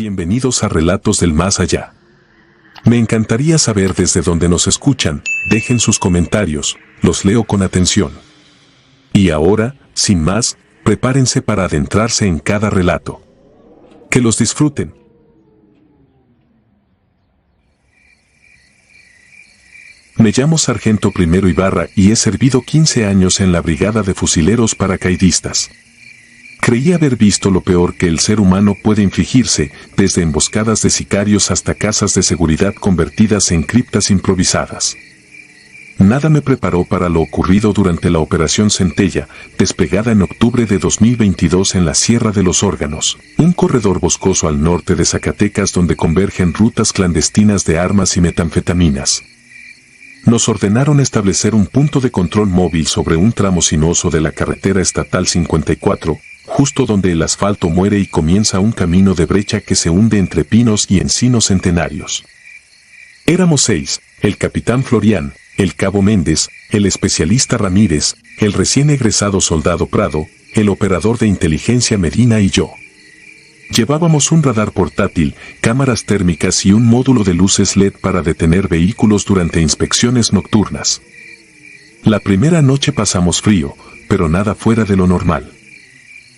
Bienvenidos a Relatos del Más Allá. Me encantaría saber desde dónde nos escuchan, dejen sus comentarios, los leo con atención. Y ahora, sin más, prepárense para adentrarse en cada relato. Que los disfruten. Me llamo Sargento Primero Ibarra y he servido 15 años en la Brigada de Fusileros Paracaidistas. Creí haber visto lo peor que el ser humano puede infligirse, desde emboscadas de sicarios hasta casas de seguridad convertidas en criptas improvisadas. Nada me preparó para lo ocurrido durante la Operación Centella, desplegada en octubre de 2022 en la Sierra de los Órganos, un corredor boscoso al norte de Zacatecas donde convergen rutas clandestinas de armas y metanfetaminas. Nos ordenaron establecer un punto de control móvil sobre un tramo sinuoso de la carretera estatal 54, justo donde el asfalto muere y comienza un camino de brecha que se hunde entre pinos y encinos centenarios. Éramos 6, el capitán Florián, el cabo Méndez, el especialista Ramírez, el recién egresado soldado Prado, el operador de inteligencia Medina y yo. Llevábamos un radar portátil, cámaras térmicas y un módulo de luces LED para detener vehículos durante inspecciones nocturnas. La primera noche pasamos frío, pero nada fuera de lo normal.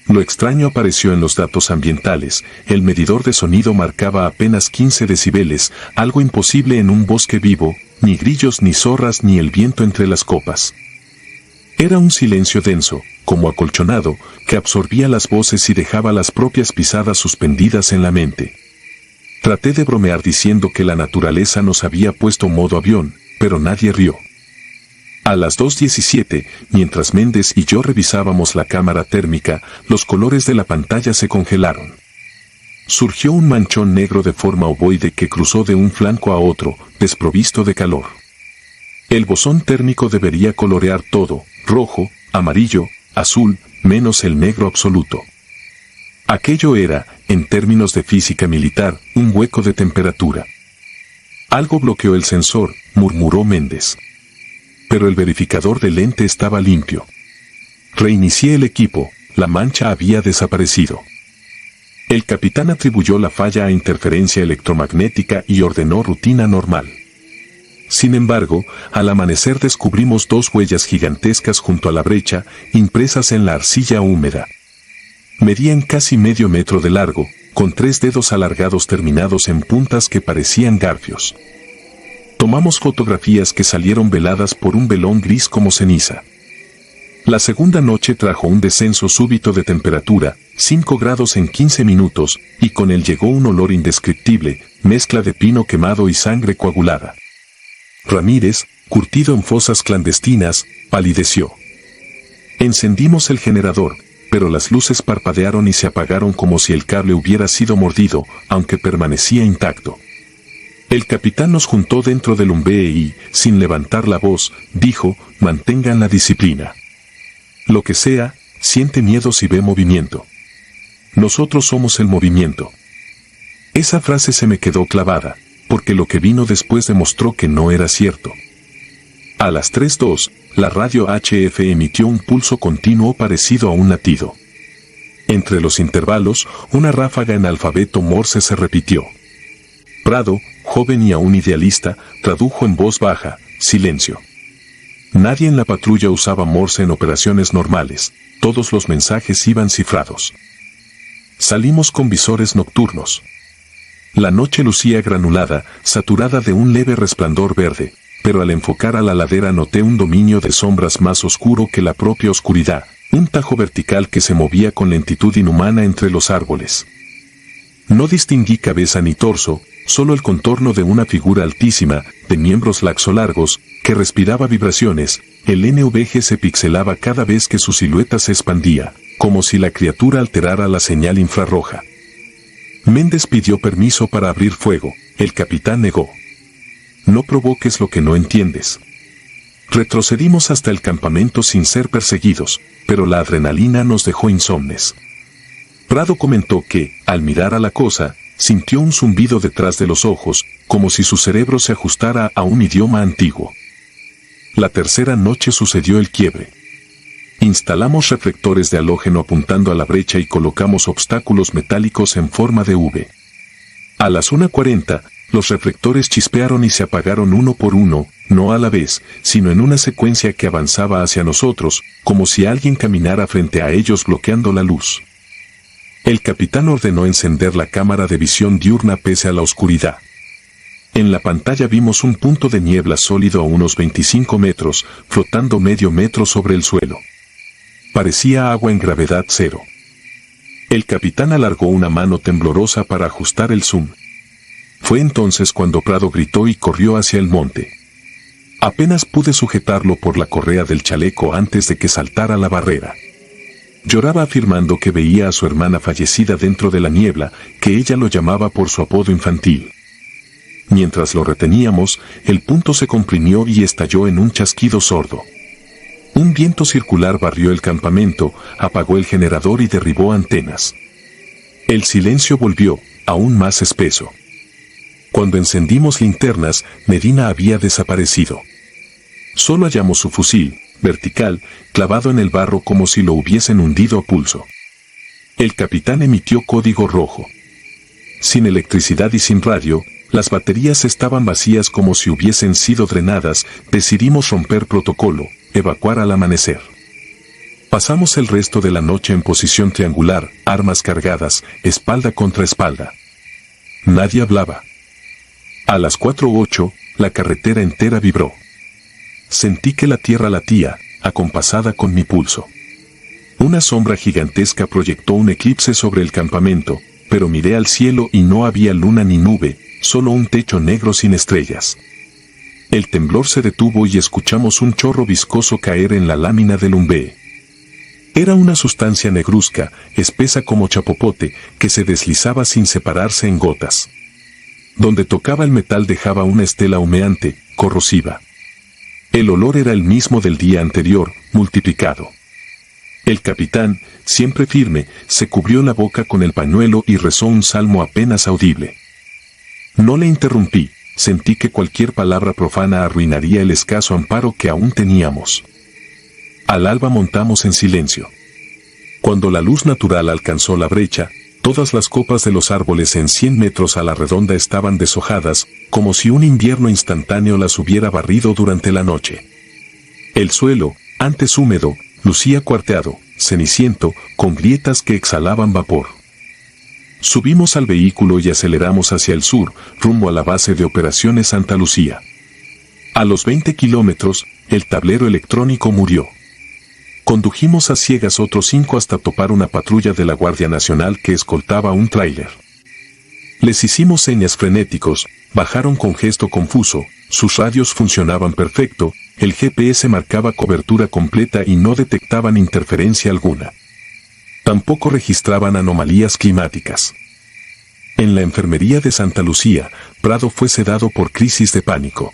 Lo extraño apareció en los datos ambientales, el medidor de sonido marcaba apenas 15 decibeles, algo imposible en un bosque vivo, ni grillos ni zorras ni el viento entre las copas. Era un silencio denso, como acolchonado, que absorbía las voces y dejaba las propias pisadas suspendidas en la mente. Traté de bromear diciendo que la naturaleza nos había puesto modo avión, pero nadie rió. A las 2:17, mientras Méndez y yo revisábamos la cámara térmica, los colores de la pantalla se congelaron. Surgió un manchón negro de forma ovoide que cruzó de un flanco a otro, desprovisto de calor. El bosón térmico debería colorear todo, rojo, amarillo, azul, menos el negro absoluto. Aquello era, en términos de física militar, un hueco de temperatura. Algo bloqueó el sensor, murmuró Méndez. Pero el verificador de lente estaba limpio. Reinicié el equipo, la mancha había desaparecido. El capitán atribuyó la falla a interferencia electromagnética y ordenó rutina normal. Sin embargo, al amanecer descubrimos 2 huellas gigantescas junto a la brecha, impresas en la arcilla húmeda. Medían casi medio metro de largo, con 3 dedos alargados terminados en puntas que parecían garfios. Tomamos fotografías que salieron veladas por un velón gris como ceniza. La segunda noche trajo un descenso súbito de temperatura, 5 grados en 15 minutos, y con él llegó un olor indescriptible, mezcla de pino quemado y sangre coagulada. Ramírez, curtido en fosas clandestinas, palideció. Encendimos el generador, pero las luces parpadearon y se apagaron como si el cable hubiera sido mordido, aunque permanecía intacto. El capitán nos juntó dentro del umbe y, sin levantar la voz, dijo, mantengan la disciplina. Lo que sea, siente miedo si ve movimiento. Nosotros somos el movimiento. Esa frase se me quedó clavada, porque lo que vino después demostró que no era cierto. A las 3:02, la radio HF emitió un pulso continuo parecido a un latido. Entre los intervalos, una ráfaga en alfabeto Morse se repitió. Prado, joven y aún idealista, tradujo en voz baja, silencio. Nadie en la patrulla usaba Morse en operaciones normales, todos los mensajes iban cifrados. Salimos con visores nocturnos. La noche lucía granulada, saturada de un leve resplandor verde, pero al enfocar a la ladera noté un dominio de sombras más oscuro que la propia oscuridad, un tajo vertical que se movía con lentitud inhumana entre los árboles. No distinguí cabeza ni torso, solo el contorno de una figura altísima, de miembros laxo-largos, que respiraba vibraciones. El NVG se pixelaba cada vez que su silueta se expandía, como si la criatura alterara la señal infrarroja. Méndez pidió permiso para abrir fuego, el capitán negó. No provoques lo que no entiendes. Retrocedimos hasta el campamento sin ser perseguidos, pero la adrenalina nos dejó insomnes. Prado comentó que, al mirar a la cosa, sintió un zumbido detrás de los ojos, como si su cerebro se ajustara a un idioma antiguo. La tercera noche sucedió el quiebre. Instalamos reflectores de halógeno apuntando a la brecha y colocamos obstáculos metálicos en forma de V. A las 1:40, los reflectores chispearon y se apagaron uno por uno, no a la vez, sino en una secuencia que avanzaba hacia nosotros, como si alguien caminara frente a ellos bloqueando la luz. El capitán ordenó encender la cámara de visión diurna pese a la oscuridad. En la pantalla vimos un punto de niebla sólido a unos 25 metros, flotando medio metro sobre el suelo. Parecía agua en gravedad cero. El capitán alargó una mano temblorosa para ajustar el zoom. Fue entonces cuando Prado gritó y corrió hacia el monte. Apenas pude sujetarlo por la correa del chaleco antes de que saltara la barrera. Lloraba afirmando que veía a su hermana fallecida dentro de la niebla, que ella lo llamaba por su apodo infantil. Mientras lo reteníamos, el punto se comprimió y estalló en un chasquido sordo. Un viento circular barrió el campamento, apagó el generador y derribó antenas. El silencio volvió, aún más espeso. Cuando encendimos linternas, Medina había desaparecido. Solo hallamos su fusil, vertical, clavado en el barro como si lo hubiesen hundido a pulso. El capitán emitió código rojo. Sin electricidad y sin radio, las baterías estaban vacías como si hubiesen sido drenadas. Decidimos romper protocolo, evacuar al amanecer. Pasamos el resto de la noche en posición triangular, armas cargadas, espalda contra espalda. Nadie hablaba. A las 4:08, la carretera entera vibró. Sentí que la tierra latía, acompasada con mi pulso. Una sombra gigantesca proyectó un eclipse sobre el campamento, pero miré al cielo y no había luna ni nube, solo un techo negro sin estrellas. El temblor se detuvo y escuchamos un chorro viscoso caer en la lámina del umbee. Era una sustancia negruzca, espesa como chapopote, que se deslizaba sin separarse en gotas. Donde tocaba el metal dejaba una estela humeante, corrosiva. El olor era el mismo del día anterior, multiplicado. El capitán, siempre firme, se cubrió la boca con el pañuelo y rezó un salmo apenas audible. No le interrumpí, sentí que cualquier palabra profana arruinaría el escaso amparo que aún teníamos. Al alba montamos en silencio. Cuando la luz natural alcanzó la brecha, todas las copas de los árboles en 100 metros a la redonda estaban deshojadas, como si un invierno instantáneo las hubiera barrido durante la noche. El suelo, antes húmedo, lucía cuarteado, ceniciento, con grietas que exhalaban vapor. Subimos al vehículo y aceleramos hacia el sur, rumbo a la base de operaciones Santa Lucía. A los 20 kilómetros, el tablero electrónico murió. Condujimos a ciegas otros 5 hasta topar una patrulla de la Guardia Nacional que escoltaba un tráiler. Les hicimos señas frenéticos, bajaron con gesto confuso, sus radios funcionaban perfecto, el GPS marcaba cobertura completa y no detectaban interferencia alguna. Tampoco registraban anomalías climáticas. En la enfermería de Santa Lucía, Prado fue sedado por crisis de pánico.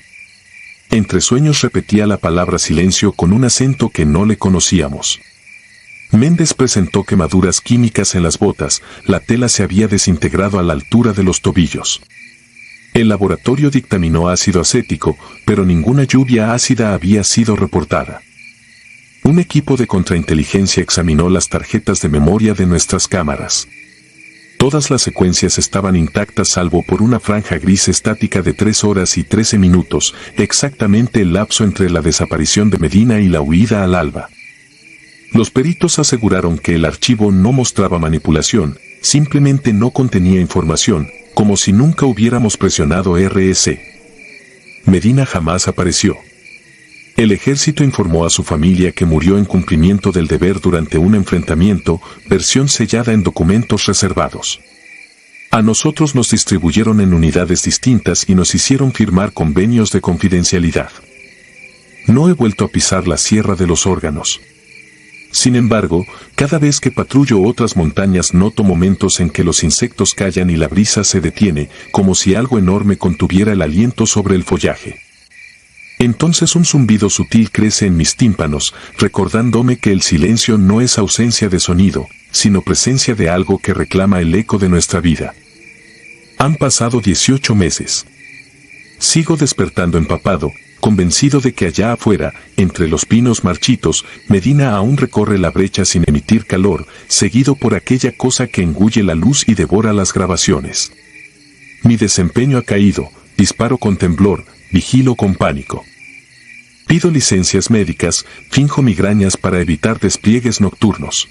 Entre sueños repetía la palabra silencio con un acento que no le conocíamos. Méndez presentó quemaduras químicas en las botas, la tela se había desintegrado a la altura de los tobillos. El laboratorio dictaminó ácido acético, pero ninguna lluvia ácida había sido reportada. Un equipo de contrainteligencia examinó las tarjetas de memoria de nuestras cámaras. Todas las secuencias estaban intactas salvo por una franja gris estática de 3 horas y 13 minutos, exactamente el lapso entre la desaparición de Medina y la huida al alba. Los peritos aseguraron que el archivo no mostraba manipulación, simplemente no contenía información, como si nunca hubiéramos presionado RS. Medina jamás apareció. El ejército informó a su familia que murió en cumplimiento del deber durante un enfrentamiento, versión sellada en documentos reservados. A nosotros nos distribuyeron en unidades distintas y nos hicieron firmar convenios de confidencialidad. No he vuelto a pisar la Sierra de los Órganos. Sin embargo, cada vez que patrullo otras montañas noto momentos en que los insectos callan y la brisa se detiene, como si algo enorme contuviera el aliento sobre el follaje. Entonces un zumbido sutil crece en mis tímpanos, recordándome que el silencio no es ausencia de sonido, sino presencia de algo que reclama el eco de nuestra vida. Han pasado 18 meses. Sigo despertando empapado, convencido de que allá afuera, entre los pinos marchitos, Medina aún recorre la brecha sin emitir calor, seguido por aquella cosa que engulle la luz y devora las grabaciones. Mi desempeño ha caído, disparo con temblor, vigilo con pánico. Pido licencias médicas, finjo migrañas para evitar despliegues nocturnos.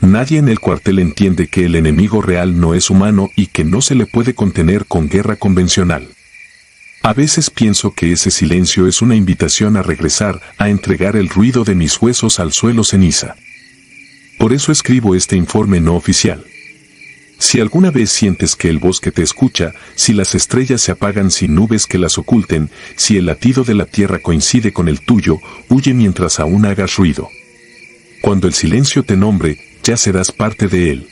Nadie en el cuartel entiende que el enemigo real no es humano y que no se le puede contener con guerra convencional. A veces pienso que ese silencio es una invitación a regresar, a entregar el ruido de mis huesos al suelo ceniza. Por eso escribo este informe no oficial. Si alguna vez sientes que el bosque te escucha, si las estrellas se apagan sin nubes que las oculten, si el latido de la tierra coincide con el tuyo, huye mientras aún hagas ruido. Cuando el silencio te nombre, ya serás parte de él.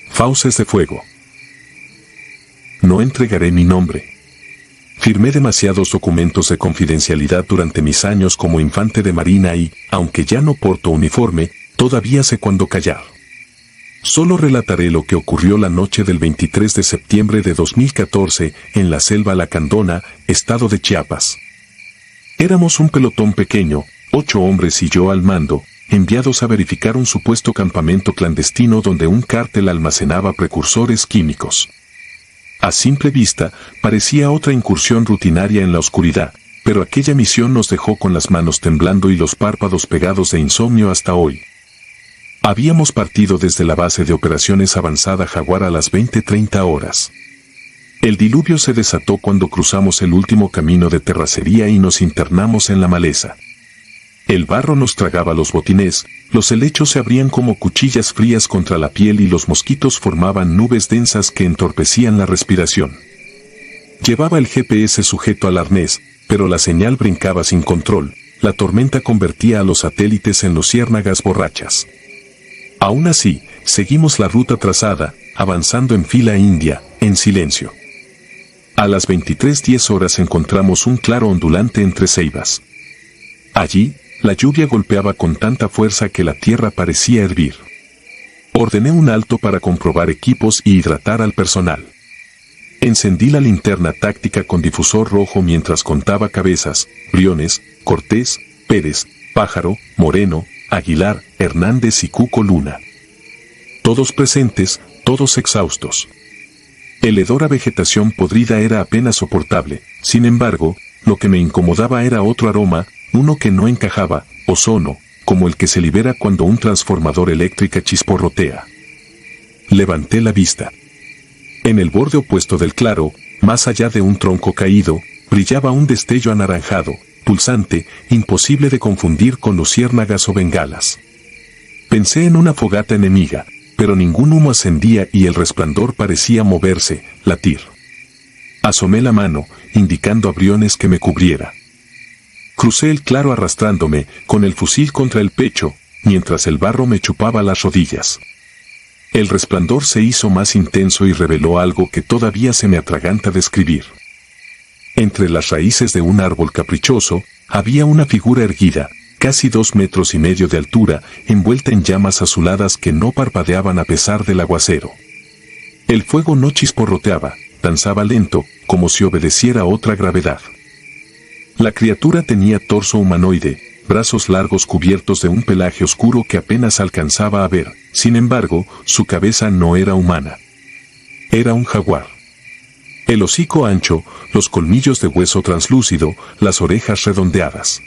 Fauces de fuego. No entregaré mi nombre. Firmé demasiados documentos de confidencialidad durante mis años como infante de marina y, aunque ya no porto uniforme, todavía sé cuándo callar. Solo relataré lo que ocurrió la noche del 23 de septiembre de 2014 en la selva Lacandona, estado de Chiapas. Éramos un pelotón pequeño, 8 hombres y yo al mando, enviados a verificar un supuesto campamento clandestino donde un cártel almacenaba precursores químicos. A simple vista, parecía otra incursión rutinaria en la oscuridad, pero aquella misión nos dejó con las manos temblando y los párpados pegados de insomnio hasta hoy. Habíamos partido desde la base de operaciones avanzada Jaguar a las 20:30 horas. El diluvio se desató cuando cruzamos el último camino de terracería y nos internamos en la maleza. El barro nos tragaba los botines, los helechos se abrían como cuchillas frías contra la piel y los mosquitos formaban nubes densas que entorpecían la respiración. Llevaba el GPS sujeto al arnés, pero la señal brincaba sin control, la tormenta convertía a los satélites en luciérnagas borrachas. Aún así, seguimos la ruta trazada, avanzando en fila india, en silencio. A las 23:10 horas encontramos un claro ondulante entre ceibas. Allí, la lluvia golpeaba con tanta fuerza que la tierra parecía hervir. Ordené un alto para comprobar equipos y hidratar al personal. Encendí la linterna táctica con difusor rojo mientras contaba cabezas: Briones, Cortés, Pérez, Pájaro, Moreno, Aguilar, Hernández y Cuco Luna. Todos presentes, todos exhaustos. El hedor a vegetación podrida era apenas soportable, sin embargo, lo que me incomodaba era otro aroma, uno que no encajaba, ozono, como el que se libera cuando un transformador eléctrico chisporrotea. Levanté la vista. En el borde opuesto del claro, más allá de un tronco caído, brillaba un destello anaranjado, pulsante, imposible de confundir con luciérnagas o bengalas. Pensé en una fogata enemiga, pero ningún humo ascendía y el resplandor parecía moverse, latir. Asomé la mano, indicando a Briones que me cubriera. Crucé el claro arrastrándome, con el fusil contra el pecho, mientras el barro me chupaba las rodillas. El resplandor se hizo más intenso y reveló algo que todavía se me atraganta describir. Entre las raíces de un árbol caprichoso, había una figura erguida, casi 2,5 metros de altura, envuelta en llamas azuladas que no parpadeaban a pesar del aguacero. El fuego no chisporroteaba, danzaba lento, como si obedeciera a otra gravedad. La criatura tenía torso humanoide, brazos largos cubiertos de un pelaje oscuro que apenas alcanzaba a ver, sin embargo, su cabeza no era humana. Era un jaguar. El hocico ancho, los colmillos de hueso translúcido, las orejas redondeadas.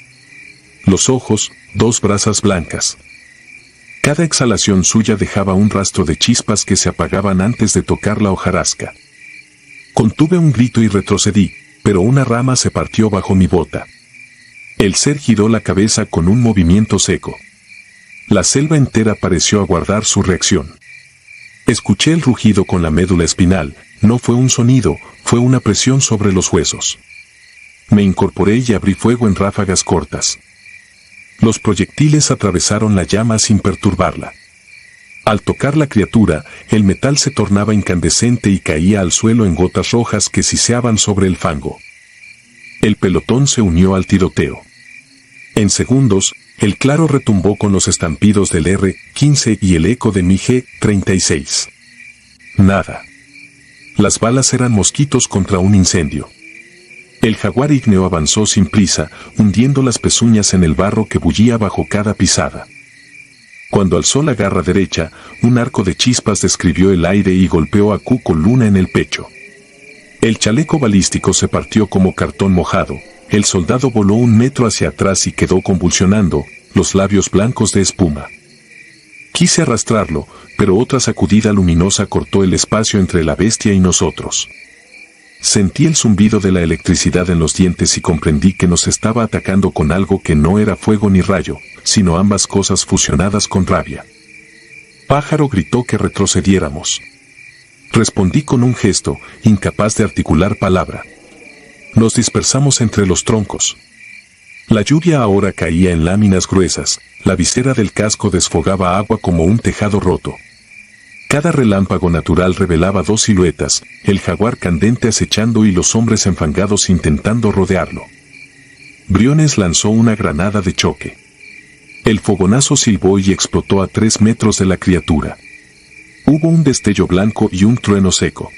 Los ojos, 2 brasas blancas. Cada exhalación suya dejaba un rastro de chispas que se apagaban antes de tocar la hojarasca. Contuve un grito y retrocedí, pero una rama se partió bajo mi bota. El ser giró la cabeza con un movimiento seco. La selva entera pareció aguardar su reacción. Escuché el rugido con la médula espinal, no fue un sonido, fue una presión sobre los huesos. Me incorporé y abrí fuego en ráfagas cortas. Los proyectiles atravesaron la llama sin perturbarla. Al tocar la criatura, el metal se tornaba incandescente y caía al suelo en gotas rojas que siseaban sobre el fango. El pelotón se unió al tiroteo. En segundos, el claro retumbó con los estampidos del R-15 y el eco de mi G-36. Nada. Las balas eran mosquitos contra un incendio. El jaguar ígneo avanzó sin prisa, hundiendo las pezuñas en el barro que bullía bajo cada pisada. Cuando alzó la garra derecha, un arco de chispas describió el aire y golpeó a Cuco Luna en el pecho. El chaleco balístico se partió como cartón mojado, el soldado voló 1 metro hacia atrás y quedó convulsionando, los labios blancos de espuma. Quise arrastrarlo, pero otra sacudida luminosa cortó el espacio entre la bestia y nosotros. Sentí el zumbido de la electricidad en los dientes y comprendí que nos estaba atacando con algo que no era fuego ni rayo, sino ambas cosas fusionadas con rabia. Pájaro gritó que retrocediéramos. Respondí con un gesto, incapaz de articular palabra. Nos dispersamos entre los troncos. La lluvia ahora caía en láminas gruesas, la visera del casco desfogaba agua como un tejado roto. Cada relámpago natural revelaba 2 siluetas, el jaguar candente acechando y los hombres enfangados intentando rodearlo. Briones lanzó una granada de choque. El fogonazo silbó y explotó a 3 metros de la criatura. Hubo un destello blanco y un trueno seco.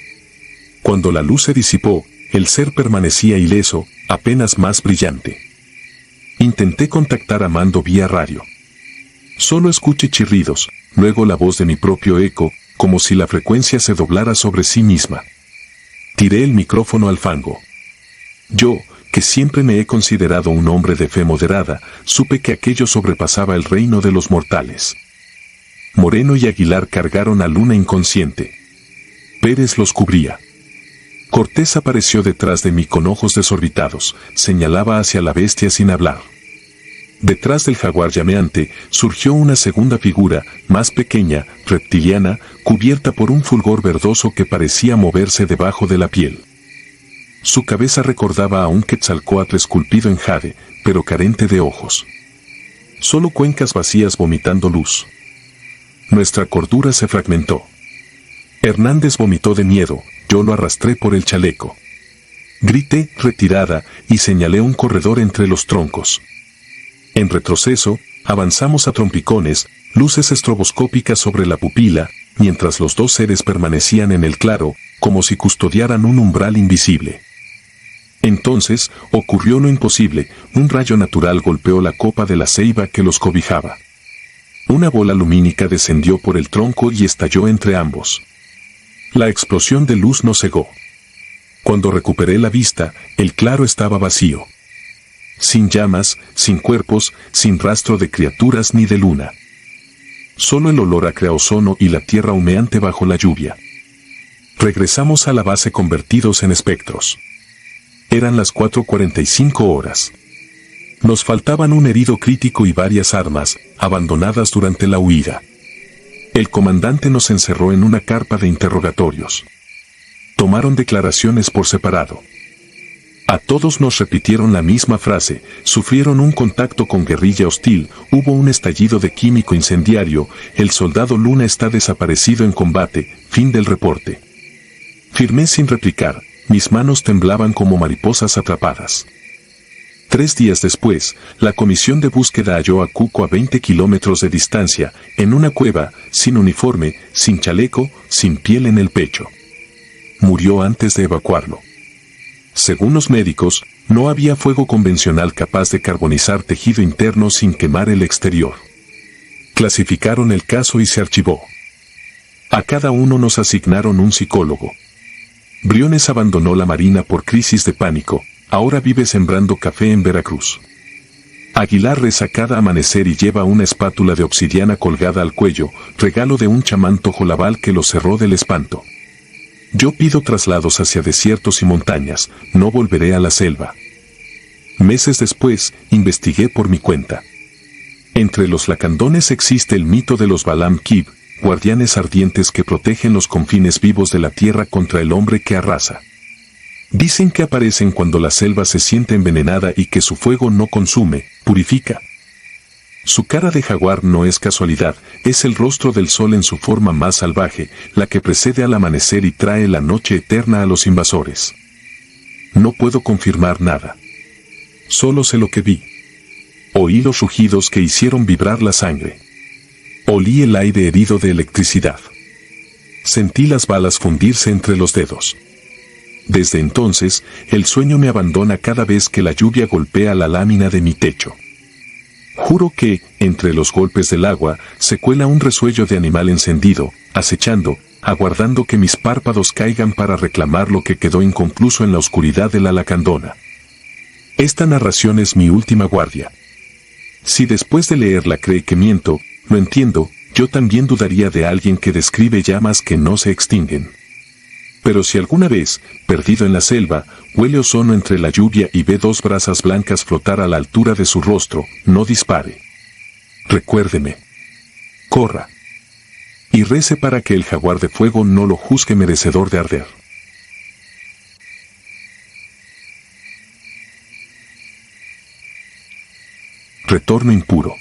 Cuando la luz se disipó, el ser permanecía ileso, apenas más brillante. Intenté contactar a Mando vía radio. Solo escuché chirridos, luego la voz de mi propio eco, como si la frecuencia se doblara sobre sí misma. Tiré el micrófono al fango. Yo, que siempre me he considerado un hombre de fe moderada, supe que aquello sobrepasaba el reino de los mortales. Moreno y Aguilar cargaron a Luna inconsciente. Pérez los cubría. Cortés apareció detrás de mí con ojos desorbitados, señalaba hacia la bestia sin hablar. Detrás del jaguar llameante surgió una segunda figura, más pequeña, reptiliana, cubierta por un fulgor verdoso que parecía moverse debajo de la piel. Su cabeza recordaba a un quetzalcóatl esculpido en jade, pero carente de ojos. Solo cuencas vacías vomitando luz. Nuestra cordura se fragmentó. Hernández vomitó de miedo, yo lo arrastré por el chaleco. Grité, retirada, y señalé un corredor entre los troncos. En retroceso, avanzamos a trompicones, luces estroboscópicas sobre la pupila, mientras los 2 seres permanecían en el claro, como si custodiaran un umbral invisible. Entonces, ocurrió lo imposible, un rayo natural golpeó la copa de la ceiba que los cobijaba. Una bola lumínica descendió por el tronco y estalló entre ambos. La explosión de luz nos cegó. Cuando recuperé la vista, el claro estaba vacío. Sin llamas, sin cuerpos, sin rastro de criaturas ni de luna. Solo el olor a creosono y la tierra humeante bajo la lluvia. Regresamos a la base convertidos en espectros. Eran las 4:45 horas. Nos faltaban un herido crítico y varias armas, abandonadas durante la huida. El comandante nos encerró en una carpa de interrogatorios. Tomaron declaraciones por separado. A todos nos repitieron la misma frase, sufrieron un contacto con guerrilla hostil, hubo un estallido de químico incendiario, el soldado Luna está desaparecido en combate, fin del reporte. Firmé sin replicar, mis manos temblaban como mariposas atrapadas. 3 días después, la comisión de búsqueda halló a Cuco a 20 kilómetros de distancia, en una cueva, sin uniforme, sin chaleco, sin piel en el pecho. Murió antes de evacuarlo. Según los médicos, no había fuego convencional capaz de carbonizar tejido interno sin quemar el exterior. Clasificaron el caso y se archivó. A cada uno nos asignaron un psicólogo. Briones abandonó la marina por crisis de pánico, ahora vive sembrando café en Veracruz. Aguilar reza cada amanecer y lleva una espátula de obsidiana colgada al cuello, regalo de un chamán tojolabal que lo cerró del espanto. Yo pido traslados hacia desiertos y montañas, no volveré a la selva. Meses después, investigué por mi cuenta. Entre los lacandones existe el mito de los Balam Kib, guardianes ardientes que protegen los confines vivos de la tierra contra el hombre que arrasa. Dicen que aparecen cuando la selva se siente envenenada y que su fuego no consume, purifica. Su cara de jaguar no es casualidad, es el rostro del sol en su forma más salvaje, la que precede al amanecer y trae la noche eterna a los invasores. No puedo confirmar nada. Solo sé lo que vi. Oí los rugidos que hicieron vibrar la sangre. Olí el aire herido de electricidad. Sentí las balas fundirse entre los dedos. Desde entonces, el sueño me abandona cada vez que la lluvia golpea la lámina de mi techo. Juro que, entre los golpes del agua, se cuela un resuello de animal encendido, acechando, aguardando que mis párpados caigan para reclamar lo que quedó inconcluso en la oscuridad de la lacandona. Esta narración es mi última guardia. Si después de leerla cree que miento, lo entiendo, yo también dudaría de alguien que describe llamas que no se extinguen. Pero si alguna vez, perdido en la selva, huele ozono entre la lluvia y ve dos brasas blancas flotar a la altura de su rostro, no dispare. Recuérdeme. Corra. Y rece para que el jaguar de fuego no lo juzgue merecedor de arder. Retorno impuro.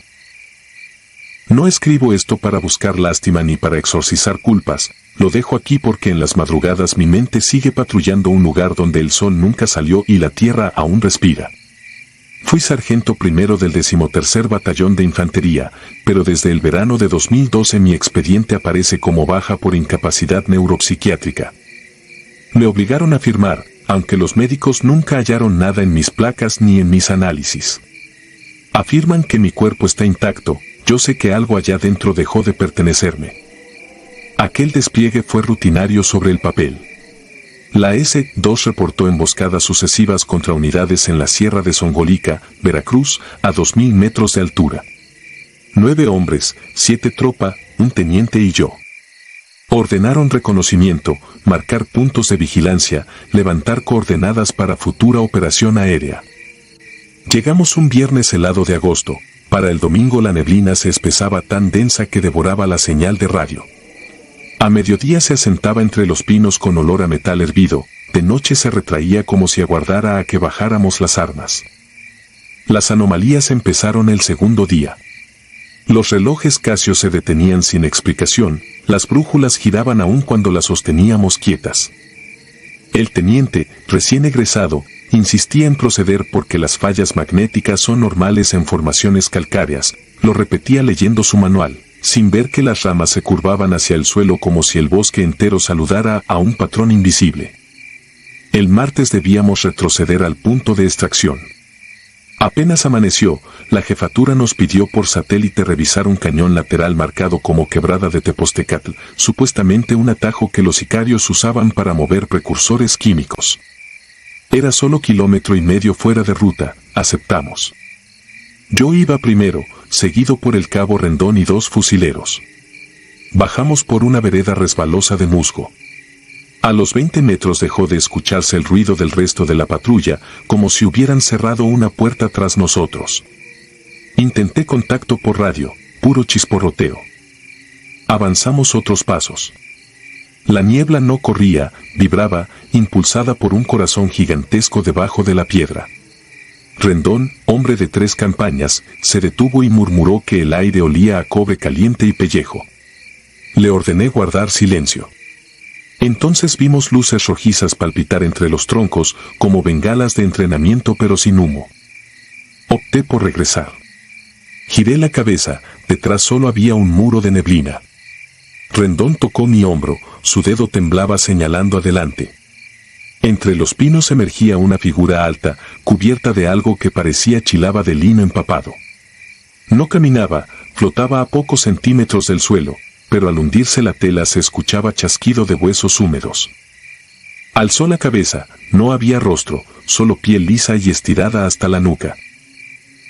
No escribo esto para buscar lástima ni para exorcizar culpas, lo dejo aquí porque en las madrugadas mi mente sigue patrullando un lugar donde el sol nunca salió y la tierra aún respira. Fui sargento primero del 13º Batallón de Infantería, pero desde el verano de 2012 mi expediente aparece como baja por incapacidad neuropsiquiátrica. Me obligaron a firmar, aunque los médicos nunca hallaron nada en mis placas ni en mis análisis. Afirman que mi cuerpo está intacto, yo sé que algo allá dentro dejó de pertenecerme. Aquel despliegue fue rutinario sobre el papel. La S-2 reportó emboscadas sucesivas contra unidades en la Sierra de Songolica, Veracruz, a 2000 metros de altura. 9 hombres, 7 tropa, un teniente y yo. Ordenaron reconocimiento, marcar puntos de vigilancia, levantar coordenadas para futura operación aérea. Llegamos un viernes helado de agosto. Para el domingo la neblina se espesaba tan densa que devoraba la señal de radio. A mediodía se asentaba entre los pinos con olor a metal hervido, de noche se retraía como si aguardara a que bajáramos las armas. Las anomalías empezaron el segundo día. Los relojes Casio se detenían sin explicación, las brújulas giraban aún cuando las sosteníamos quietas. El teniente, recién egresado, insistía en proceder porque las fallas magnéticas son normales en formaciones calcáreas, lo repetía leyendo su manual, sin ver que las ramas se curvaban hacia el suelo como si el bosque entero saludara a un patrón invisible. El martes debíamos retroceder al punto de extracción. Apenas amaneció, la jefatura nos pidió por satélite revisar un cañón lateral marcado como Quebrada de Tepostecatl, supuestamente un atajo que los sicarios usaban para mover precursores químicos. Era solo 1,5 kilómetros fuera de ruta, aceptamos. Yo iba primero, seguido por el cabo Rendón y 2 fusileros. Bajamos por una vereda resbalosa de musgo. A los 20 metros dejó de escucharse el ruido del resto de la patrulla, como si hubieran cerrado una puerta tras nosotros. Intenté contacto por radio, puro chisporroteo. Avanzamos otros pasos. La niebla no corría, vibraba, impulsada por un corazón gigantesco debajo de la piedra. Rendón, hombre de 3 campañas, se detuvo y murmuró que el aire olía a cobre caliente y pellejo. Le ordené guardar silencio. Entonces vimos luces rojizas palpitar entre los troncos, como bengalas de entrenamiento pero sin humo. Opté por regresar. Giré la cabeza, detrás solo había un muro de neblina. Rendón tocó mi hombro, su dedo temblaba señalando adelante. Entre los pinos emergía una figura alta, cubierta de algo que parecía chilaba de lino empapado. No caminaba, flotaba a pocos centímetros del suelo, pero al hundirse la tela se escuchaba chasquido de huesos húmedos. Alzó la cabeza, no había rostro, solo piel lisa y estirada hasta la nuca.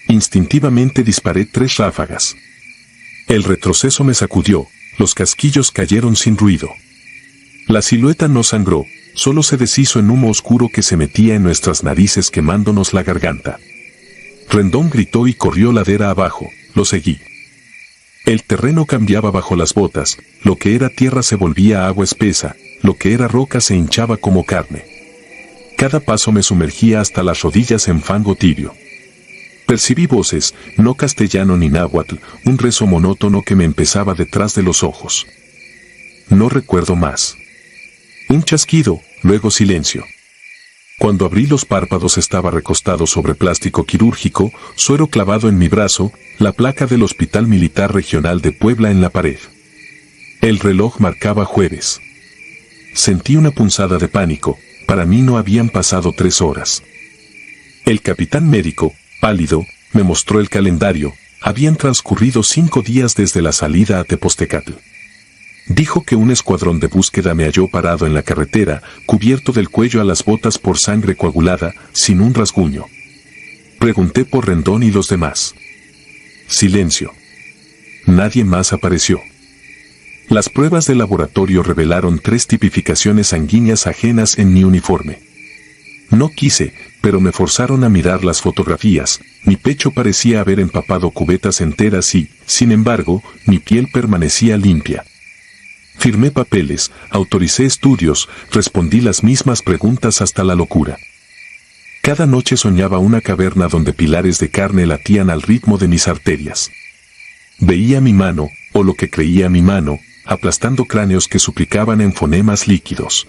Instintivamente disparé 3 ráfagas. El retroceso me sacudió, los casquillos cayeron sin ruido. La silueta no sangró, solo se deshizo en humo oscuro que se metía en nuestras narices quemándonos la garganta. Rendón gritó y corrió ladera abajo, lo seguí. El terreno cambiaba bajo las botas, lo que era tierra se volvía agua espesa, lo que era roca se hinchaba como carne. Cada paso me sumergía hasta las rodillas en fango tibio. Percibí voces, no castellano ni náhuatl, un rezo monótono que me empezaba detrás de los ojos. No recuerdo más. Un chasquido, luego silencio. Cuando abrí los párpados estaba recostado sobre plástico quirúrgico, suero clavado en mi brazo, la placa del Hospital Militar Regional de Puebla en la pared. El reloj marcaba jueves. Sentí una punzada de pánico, para mí no habían pasado 3 horas. El capitán médico, pálido, me mostró el calendario, Habían transcurrido 5 días desde la salida a Tepoztecatl. Dijo que un escuadrón de búsqueda me halló parado en la carretera, cubierto del cuello a las botas por sangre coagulada, sin un rasguño. Pregunté por Rendón y los demás. Silencio. Nadie más apareció. Las pruebas de laboratorio revelaron 3 tipificaciones sanguíneas ajenas en mi uniforme. No quise, pero me forzaron a mirar las fotografías. Mi pecho parecía haber empapado cubetas enteras y, sin embargo, mi piel permanecía limpia. Firmé papeles, autoricé estudios, respondí las mismas preguntas hasta la locura. Cada noche soñaba una caverna donde pilares de carne latían al ritmo de mis arterias. Veía mi mano, o lo que creía mi mano, aplastando cráneos que suplicaban en fonemas líquidos.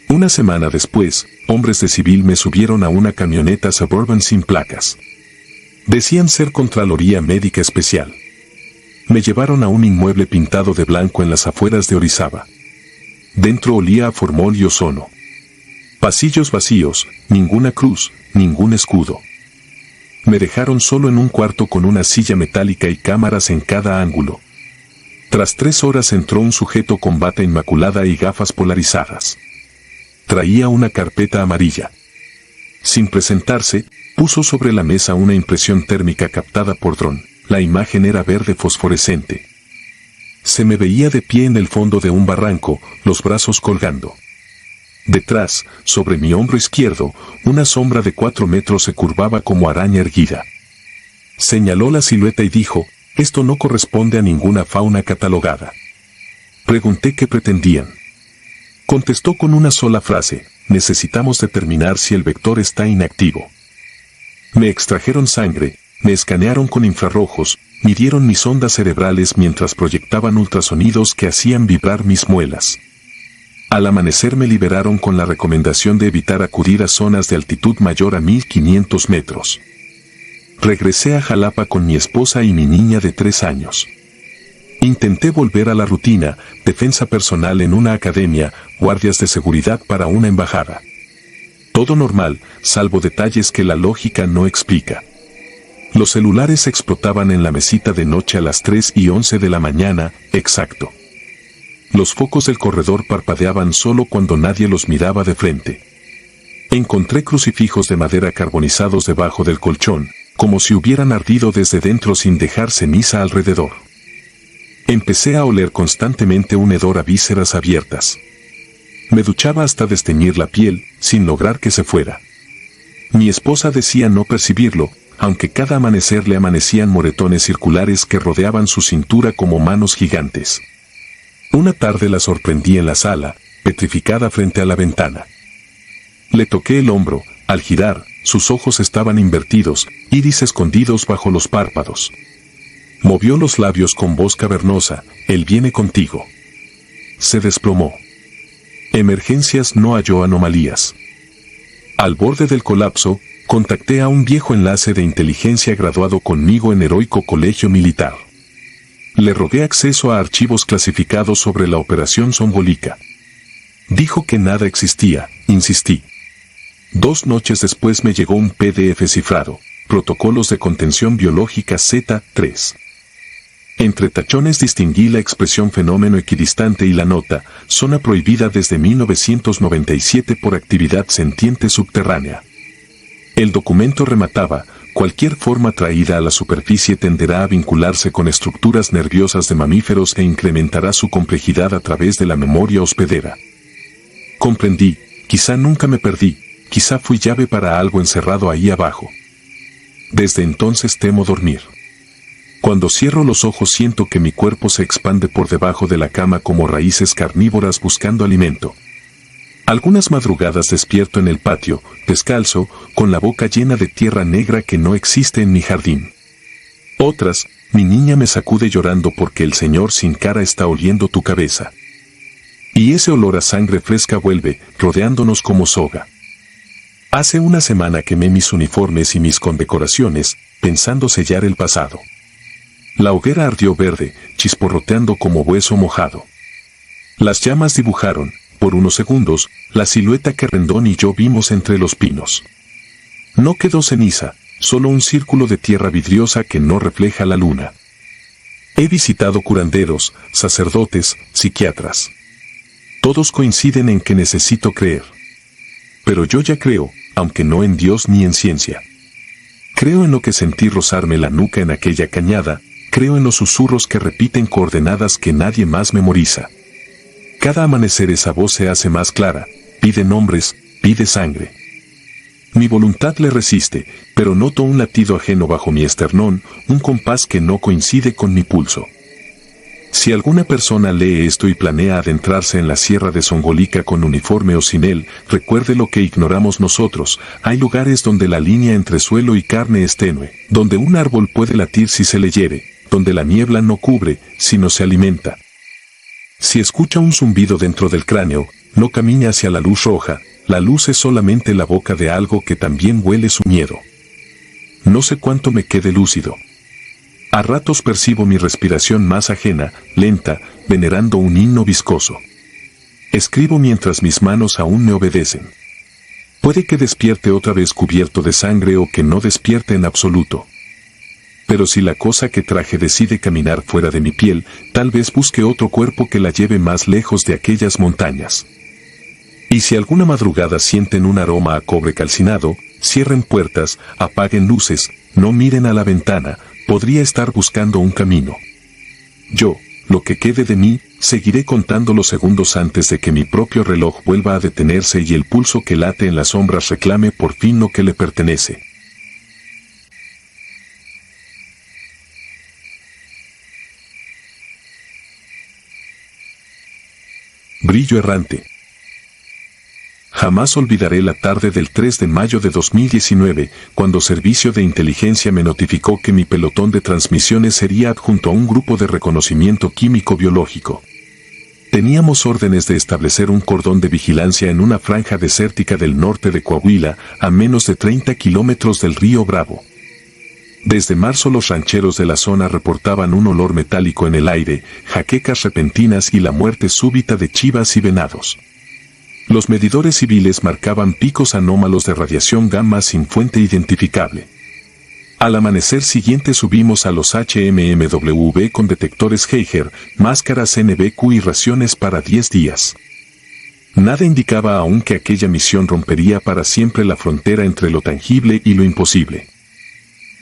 Una semana después, hombres de civil me subieron a una camioneta Suburban sin placas. Decían ser Contraloría Médica Especial. Me llevaron a un inmueble pintado de blanco en las afueras de Orizaba. Dentro olía a formol y ozono. Pasillos vacíos, ninguna cruz, ningún escudo. Me dejaron solo en un cuarto con una silla metálica y cámaras en cada ángulo. Tras 3 horas entró un sujeto con bata inmaculada y gafas polarizadas. Traía una carpeta amarilla. Sin presentarse, puso sobre la mesa una impresión térmica captada por dron. La imagen era verde fosforescente. Se me veía de pie en el fondo de un barranco, los brazos colgando. Detrás, sobre mi hombro izquierdo, una sombra de 4 metros se curvaba como araña erguida. Señaló la silueta y dijo, «Esto no corresponde a ninguna fauna catalogada». Pregunté qué pretendían. Contestó con una sola frase, «Necesitamos determinar si el vector está inactivo». Me extrajeron sangre, me escanearon con infrarrojos, midieron mis ondas cerebrales mientras proyectaban ultrasonidos que hacían vibrar mis muelas. Al amanecer me liberaron con la recomendación de evitar acudir a zonas de altitud mayor a 1500 metros. Regresé a Jalapa con mi esposa y mi niña de 3 años. Intenté volver a la rutina, defensa personal en una academia, guardias de seguridad para una embajada. Todo normal, salvo detalles que la lógica no explica. Los celulares explotaban en la mesita de noche a las 3:11 de la mañana, exacto. Los focos del corredor parpadeaban solo cuando nadie los miraba de frente. Encontré crucifijos de madera carbonizados debajo del colchón, como si hubieran ardido desde dentro sin dejar ceniza alrededor. Empecé a oler constantemente un hedor a vísceras abiertas. Me duchaba hasta desteñir la piel, sin lograr que se fuera. Mi esposa decía no percibirlo, aunque cada amanecer le amanecían moretones circulares que rodeaban su cintura como manos gigantes. Una tarde la sorprendí en la sala, petrificada frente a la ventana. Le toqué el hombro, al girar, sus ojos estaban invertidos, iris escondidos bajo los párpados. Movió los labios con voz cavernosa, «Él viene contigo». Se desplomó. Emergencias no halló anomalías. Al borde del colapso, contacté a un viejo enlace de inteligencia graduado conmigo en heroico colegio militar. Le rogué acceso a archivos clasificados sobre la operación Zongolica. Dijo que nada existía, insistí. 2 noches después me llegó un PDF cifrado, Protocolos de Contención Biológica Z3. Entre tachones distinguí la expresión fenómeno equidistante y la nota, zona prohibida desde 1997 por actividad sentiente subterránea. El documento remataba, cualquier forma traída a la superficie tenderá a vincularse con estructuras nerviosas de mamíferos e incrementará su complejidad a través de la memoria hospedera. Comprendí, quizá nunca me perdí, quizá fui llave para algo encerrado ahí abajo. Desde entonces temo dormir. Cuando cierro los ojos siento que mi cuerpo se expande por debajo de la cama como raíces carnívoras buscando alimento. Algunas madrugadas despierto en el patio, descalzo, con la boca llena de tierra negra que no existe en mi jardín. Otras, mi niña me sacude llorando porque el señor sin cara está oliendo tu cabeza. Y ese olor a sangre fresca vuelve, rodeándonos como soga. Hace una semana quemé mis uniformes y mis condecoraciones, pensando sellar el pasado. La hoguera ardió verde, chisporroteando como hueso mojado. Las llamas dibujaron, por unos segundos, la silueta que Rendón y yo vimos entre los pinos. No quedó ceniza, solo un círculo de tierra vidriosa que no refleja la luna. He visitado curanderos, sacerdotes, psiquiatras. Todos coinciden en que necesito creer. Pero yo ya creo, aunque no en Dios ni en ciencia. Creo en lo que sentí rozarme la nuca en aquella cañada, creo en los susurros que repiten coordenadas que nadie más memoriza. Cada amanecer esa voz se hace más clara, pide nombres, pide sangre. Mi voluntad le resiste, pero noto un latido ajeno bajo mi esternón, un compás que no coincide con mi pulso. Si alguna persona lee esto y planea adentrarse en la sierra de Songolica con uniforme o sin él, recuerde lo que ignoramos nosotros, hay lugares donde la línea entre suelo y carne es tenue, donde un árbol puede latir si se le hiere, donde la niebla no cubre, sino se alimenta. Si escucha un zumbido dentro del cráneo, no camina hacia la luz roja, la luz es solamente la boca de algo que también huele su miedo. No sé cuánto me quede lúcido. A ratos percibo mi respiración más ajena, lenta, venerando un himno viscoso. Escribo mientras mis manos aún me obedecen. Puede que despierte otra vez cubierto de sangre o que no despierte en absoluto. Pero si la cosa que traje decide caminar fuera de mi piel, tal vez busque otro cuerpo que la lleve más lejos de aquellas montañas. Y si alguna madrugada sienten un aroma a cobre calcinado, cierren puertas, apaguen luces, no miren a la ventana, podría estar buscando un camino. Yo, lo que quede de mí, seguiré contando los segundos antes de que mi propio reloj vuelva a detenerse y el pulso que late en las sombras reclame por fin lo que le pertenece. Brillo errante. Jamás olvidaré la tarde del 3 de mayo de 2019, cuando Servicio de Inteligencia me notificó que mi pelotón de transmisiones sería adjunto a un grupo de reconocimiento químico-biológico. Teníamos órdenes de establecer un cordón de vigilancia en una franja desértica del norte de Coahuila, a menos de 30 kilómetros del río Bravo. Desde marzo los rancheros de la zona reportaban un olor metálico en el aire, jaquecas repentinas y la muerte súbita de chivas y venados. Los medidores civiles marcaban picos anómalos de radiación gamma sin fuente identificable. Al amanecer siguiente subimos a los HMMW con detectores Geiger, máscaras NBQ y raciones para 10 días. Nada indicaba aún que aquella misión rompería para siempre la frontera entre lo tangible y lo imposible.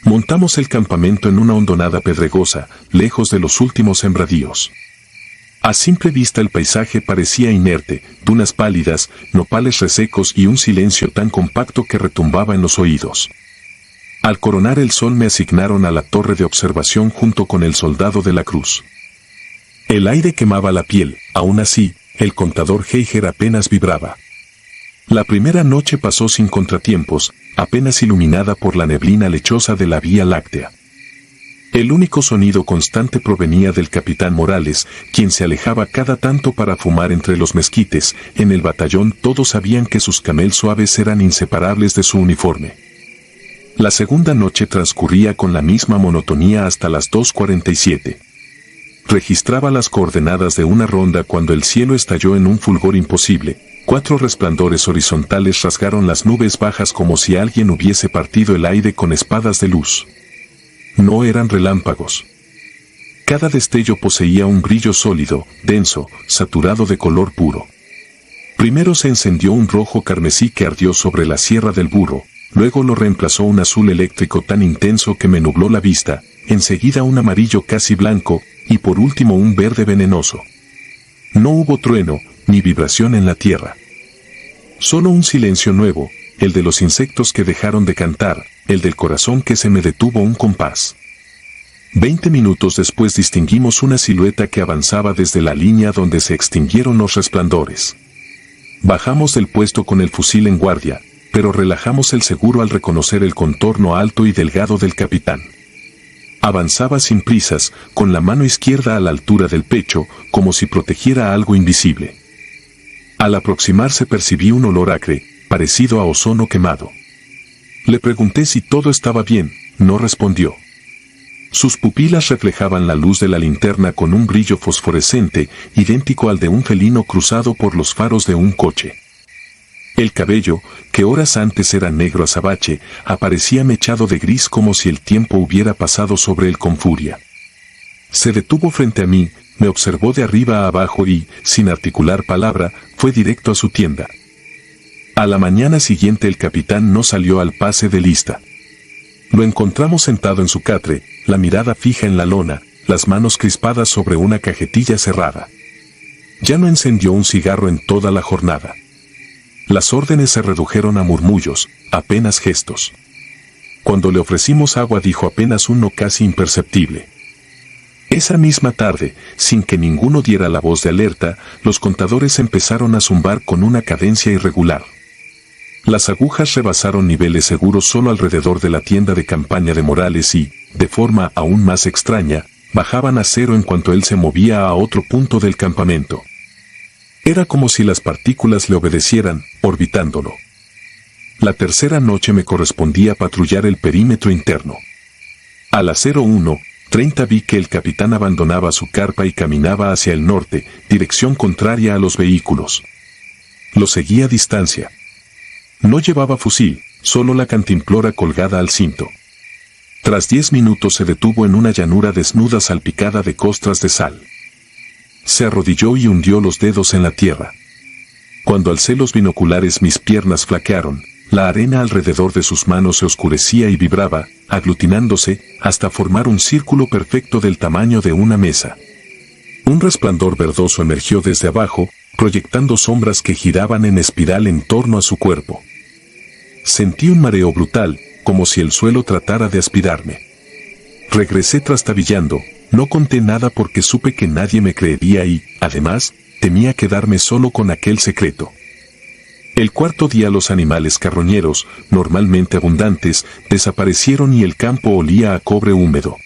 Montamos el campamento en una hondonada pedregosa, lejos de los últimos sembradíos. A simple vista el paisaje parecía inerte, dunas pálidas, nopales resecos y un silencio tan compacto que retumbaba en los oídos. Al coronar el sol me asignaron a la torre de observación junto con el soldado de la cruz. El aire quemaba la piel, aún así, el contador Geiger apenas vibraba. La primera noche pasó sin contratiempos, apenas iluminada por la neblina lechosa de la Vía Láctea. El único sonido constante provenía del capitán Morales, quien se alejaba cada tanto para fumar entre los mezquites. En el batallón todos sabían que sus camel suaves eran inseparables de su uniforme. La segunda noche transcurría con la misma monotonía hasta las 2:47. Registraba las coordenadas de una ronda cuando el cielo estalló en un fulgor imposible. 4 resplandores horizontales rasgaron las nubes bajas como si alguien hubiese partido el aire con espadas de luz. No eran relámpagos. Cada destello poseía un brillo sólido, denso, saturado de color puro. Primero se encendió un rojo carmesí que ardió sobre la Sierra del Burro, luego lo reemplazó un azul eléctrico tan intenso que me nubló la vista, enseguida un amarillo casi blanco, y por último un verde venenoso. No hubo trueno, ni vibración en la tierra. Solo un silencio nuevo, el de los insectos que dejaron de cantar, el del corazón que se me detuvo un compás. 20 minutos después distinguimos una silueta que avanzaba desde la línea donde se extinguieron los resplandores. Bajamos del puesto con el fusil en guardia, pero relajamos el seguro al reconocer el contorno alto y delgado del capitán. Avanzaba sin prisas, con la mano izquierda a la altura del pecho, como si protegiera algo invisible. Al aproximarse percibí un olor acre, parecido a ozono quemado. Le pregunté si todo estaba bien, no respondió. Sus pupilas reflejaban la luz de la linterna con un brillo fosforescente, idéntico al de un felino cruzado por los faros de un coche. El cabello, que horas antes era negro azabache, aparecía mechado de gris como si el tiempo hubiera pasado sobre él con furia. Se detuvo frente a mí, me observó de arriba a abajo y, sin articular palabra, fue directo a su tienda. A la mañana siguiente el capitán no salió al pase de lista. Lo encontramos sentado en su catre, la mirada fija en la lona, las manos crispadas sobre una cajetilla cerrada. Ya no encendió un cigarro en toda la jornada. Las órdenes se redujeron a murmullos, apenas gestos. Cuando le ofrecimos agua dijo apenas un no casi imperceptible. Esa misma tarde, sin que ninguno diera la voz de alerta, los contadores empezaron a zumbar con una cadencia irregular. Las agujas rebasaron niveles seguros solo alrededor de la tienda de campaña de Morales y, de forma aún más extraña, bajaban a cero en cuanto él se movía a otro punto del campamento. Era como si las partículas le obedecieran, orbitándolo. La tercera noche me correspondía patrullar el perímetro interno. A las 01:30 vi que el capitán abandonaba su carpa y caminaba hacia el norte, dirección contraria a los vehículos. Lo seguía a distancia. No llevaba fusil, solo la cantimplora colgada al cinto. Tras 10 minutos se detuvo en una llanura desnuda salpicada de costras de sal. Se arrodilló y hundió los dedos en la tierra. Cuando alcé los binoculares mis piernas flaquearon, la arena alrededor de sus manos se oscurecía y vibraba, aglutinándose, hasta formar un círculo perfecto del tamaño de una mesa. Un resplandor verdoso emergió desde abajo, proyectando sombras que giraban en espiral en torno a su cuerpo. Sentí un mareo brutal, como si el suelo tratara de aspirarme. Regresé trastabillando, no conté nada porque supe que nadie me creería y, además, temía quedarme solo con aquel secreto. El cuarto día los animales carroñeros, normalmente abundantes, desaparecieron y el campo olía a cobre húmedo.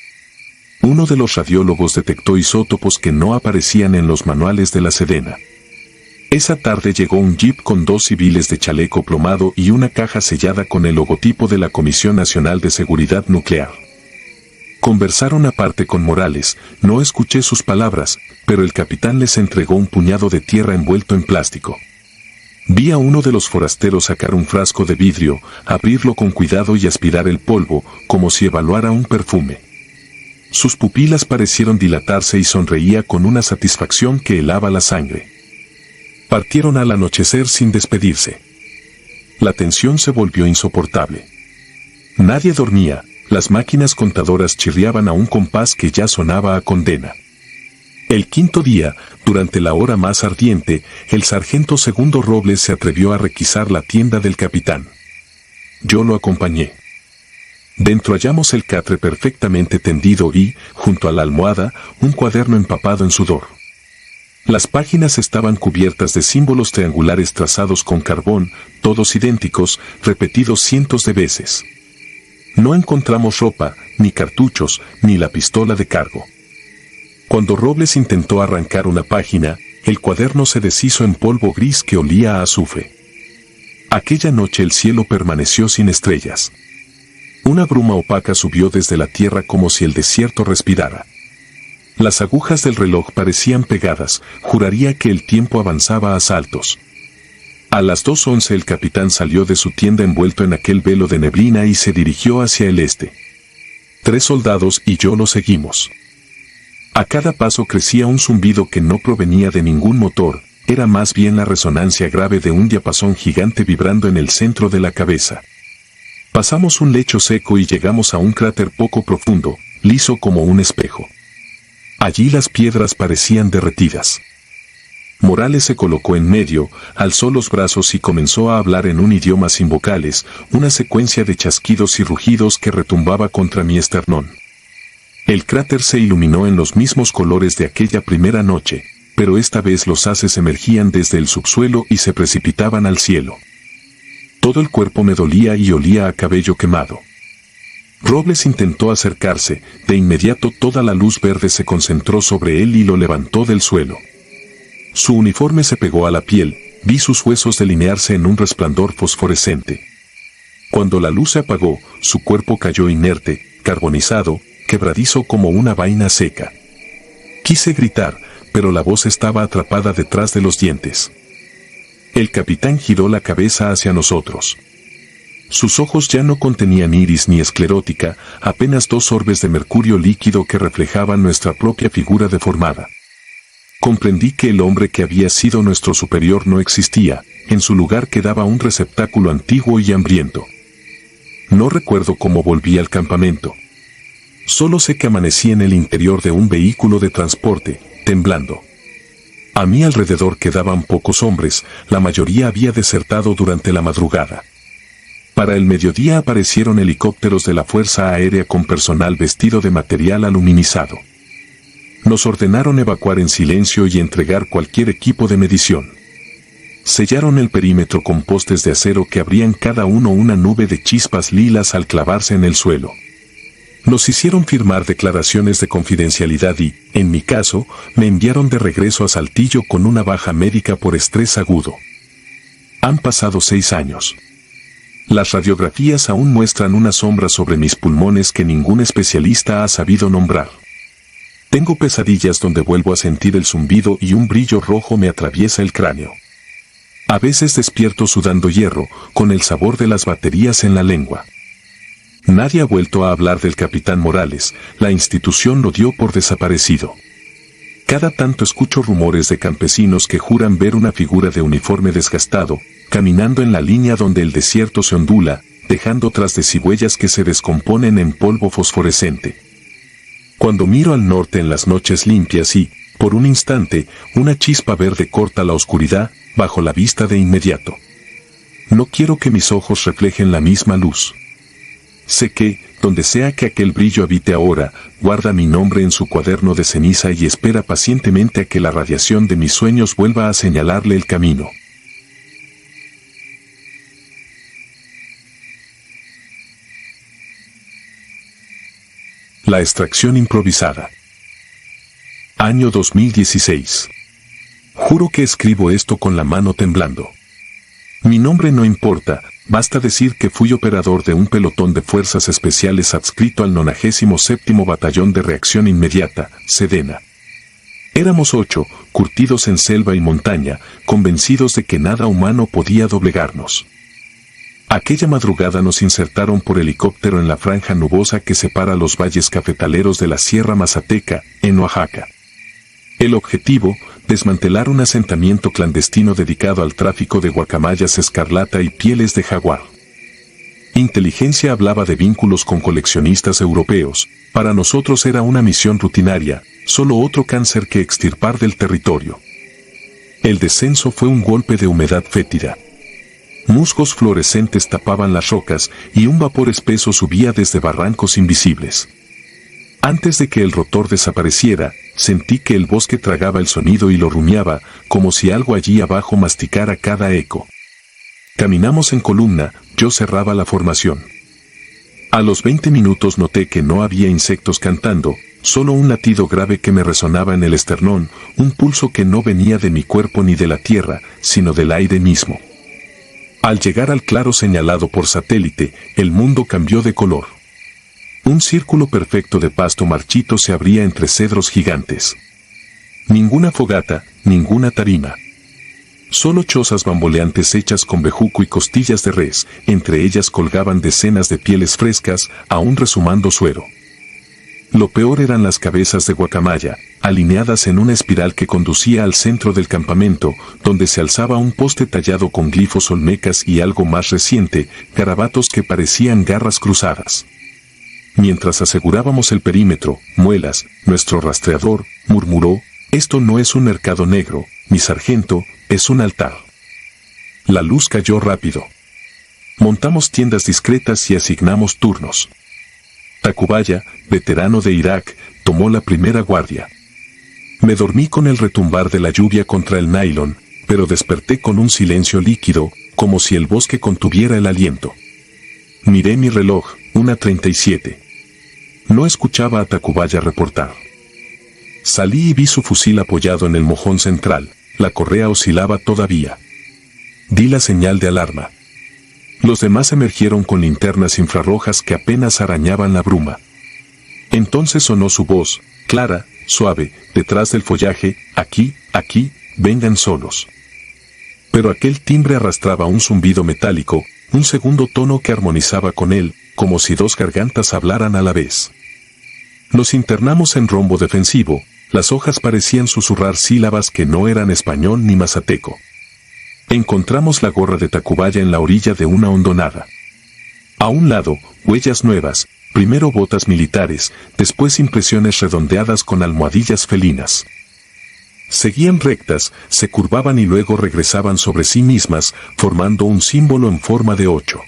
Uno de los radiólogos detectó isótopos que no aparecían en los manuales de la Sedena. Esa tarde llegó un jeep con 2 civiles de chaleco plomado y una caja sellada con el logotipo de la Comisión Nacional de Seguridad Nuclear. Conversaron aparte con Morales, no escuché sus palabras, pero el capitán les entregó un puñado de tierra envuelto en plástico. Vi a uno de los forasteros sacar un frasco de vidrio, abrirlo con cuidado y aspirar el polvo, como si evaluara un perfume. Sus pupilas parecieron dilatarse y sonreía con una satisfacción que helaba la sangre. Partieron al anochecer sin despedirse. La tensión se volvió insoportable. Nadie dormía. Las máquinas contadoras chirriaban a un compás que ya sonaba a condena. El quinto día, durante la hora más ardiente, el sargento Segundo Robles se atrevió a requisar la tienda del capitán. Yo lo acompañé. Dentro hallamos el catre perfectamente tendido y, junto a la almohada, un cuaderno empapado en sudor. Las páginas estaban cubiertas de símbolos triangulares trazados con carbón, todos idénticos, repetidos cientos de veces. No encontramos ropa, ni cartuchos, ni la pistola de cargo. Cuando Robles intentó arrancar una página, el cuaderno se deshizo en polvo gris que olía a azufre. Aquella noche el cielo permaneció sin estrellas. Una bruma opaca subió desde la tierra como si el desierto respirara. Las agujas del reloj parecían pegadas, juraría que el tiempo avanzaba a saltos. A las 2:11 el capitán salió de su tienda envuelto en aquel velo de neblina y se dirigió hacia el este. 3 soldados y yo lo seguimos. A cada paso crecía un zumbido que no provenía de ningún motor, era más bien la resonancia grave de un diapasón gigante vibrando en el centro de la cabeza. Pasamos un lecho seco y llegamos a un cráter poco profundo, liso como un espejo. Allí las piedras parecían derretidas. Morales se colocó en medio, alzó los brazos y comenzó a hablar en un idioma sin vocales, una secuencia de chasquidos y rugidos que retumbaba contra mi esternón. El cráter se iluminó en los mismos colores de aquella primera noche, pero esta vez los haces emergían desde el subsuelo y se precipitaban al cielo. Todo el cuerpo me dolía y olía a cabello quemado. Robles intentó acercarse, de inmediato toda la luz verde se concentró sobre él y lo levantó del suelo. Su uniforme se pegó a la piel, vi sus huesos delinearse en un resplandor fosforescente. Cuando la luz se apagó, su cuerpo cayó inerte, carbonizado, quebradizo como una vaina seca. Quise gritar, pero la voz estaba atrapada detrás de los dientes. El capitán giró la cabeza hacia nosotros. Sus ojos ya no contenían iris ni esclerótica, apenas 2 orbes de mercurio líquido que reflejaban nuestra propia figura deformada. Comprendí que el hombre que había sido nuestro superior no existía, en su lugar quedaba un receptáculo antiguo y hambriento. No recuerdo cómo volví al campamento. Solo sé que amanecí en el interior de un vehículo de transporte, temblando. A mi alrededor quedaban pocos hombres, la mayoría había desertado durante la madrugada. Para el mediodía aparecieron helicópteros de la Fuerza Aérea con personal vestido de material aluminizado. Nos ordenaron evacuar en silencio y entregar cualquier equipo de medición. Sellaron el perímetro con postes de acero que abrían cada uno una nube de chispas lilas al clavarse en el suelo. Nos hicieron firmar declaraciones de confidencialidad y, en mi caso, me enviaron de regreso a Saltillo con una baja médica por estrés agudo. Han pasado 6 años. Las radiografías aún muestran una sombra sobre mis pulmones que ningún especialista ha sabido nombrar. Tengo pesadillas donde vuelvo a sentir el zumbido y un brillo rojo me atraviesa el cráneo. A veces despierto sudando hierro, con el sabor de las baterías en la lengua. Nadie ha vuelto a hablar del capitán Morales, la institución lo dio por desaparecido. Cada tanto escucho rumores de campesinos que juran ver una figura de uniforme desgastado, caminando en la línea donde el desierto se ondula, dejando tras de sí huellas que se descomponen en polvo fosforescente. Cuando miro al norte en las noches limpias y, por un instante, una chispa verde corta la oscuridad, bajo la vista de inmediato. No quiero que mis ojos reflejen la misma luz. Sé que, donde sea que aquel brillo habite ahora, guarda mi nombre en su cuaderno de ceniza y espera pacientemente a que la radiación de mis sueños vuelva a señalarle el camino. La extracción improvisada. Año 2016. Juro que escribo esto con la mano temblando. Mi nombre no importa, basta decir que fui operador de un pelotón de fuerzas especiales adscrito al 97º Batallón de Reacción Inmediata, Sedena. Éramos 8, curtidos en selva y montaña, convencidos de que nada humano podía doblegarnos. Aquella madrugada nos insertaron por helicóptero en la franja nubosa que separa los valles cafetaleros de la Sierra Mazateca, en Oaxaca. El objetivo, desmantelar un asentamiento clandestino dedicado al tráfico de guacamayas escarlata y pieles de jaguar. Inteligencia hablaba de vínculos con coleccionistas europeos, para nosotros era una misión rutinaria, solo otro cáncer que extirpar del territorio. El descenso fue un golpe de humedad fétida. Musgos fluorescentes tapaban las rocas y un vapor espeso subía desde barrancos invisibles. Antes de que el rotor desapareciera, sentí que el bosque tragaba el sonido y lo rumiaba, como si algo allí abajo masticara cada eco. Caminamos en columna, yo cerraba la formación. A los 20 minutos noté que no había insectos cantando, solo un latido grave que me resonaba en el esternón, un pulso que no venía de mi cuerpo ni de la tierra, sino del aire mismo. Al llegar al claro señalado por satélite, el mundo cambió de color. Un círculo perfecto de pasto marchito se abría entre cedros gigantes. Ninguna fogata, ninguna tarima. Solo chozas bamboleantes hechas con bejuco y costillas de res, entre ellas colgaban decenas de pieles frescas, aún resumando suero. Lo peor eran las cabezas de guacamaya, alineadas en una espiral que conducía al centro del campamento, donde se alzaba un poste tallado con glifos olmecas y algo más reciente, garabatos que parecían garras cruzadas. Mientras asegurábamos el perímetro, Muelas, nuestro rastreador, murmuró: «Esto no es un mercado negro, mi sargento, es un altar». La luz cayó rápido. Montamos tiendas discretas y asignamos turnos. Tacubaya, veterano de Irak, tomó la primera guardia. Me dormí con el retumbar de la lluvia contra el nylon, pero desperté con un silencio líquido, como si el bosque contuviera el aliento. Miré mi reloj, 1:37. No escuchaba a Tacubaya reportar. Salí y vi su fusil apoyado en el mojón central, la correa oscilaba todavía. Di la señal de alarma. Los demás emergieron con linternas infrarrojas que apenas arañaban la bruma. Entonces sonó su voz, clara, suave, detrás del follaje: «Aquí, aquí, vengan solos». Pero aquel timbre arrastraba un zumbido metálico, un segundo tono que armonizaba con él, como si dos gargantas hablaran a la vez. Nos internamos en rombo defensivo, las hojas parecían susurrar sílabas que no eran español ni mazateco. Encontramos la gorra de Tacubaya en la orilla de una hondonada. A un lado, huellas nuevas, primero botas militares, después impresiones redondeadas con almohadillas felinas. Seguían rectas, se curvaban y luego regresaban sobre sí mismas, formando un símbolo en forma de 8.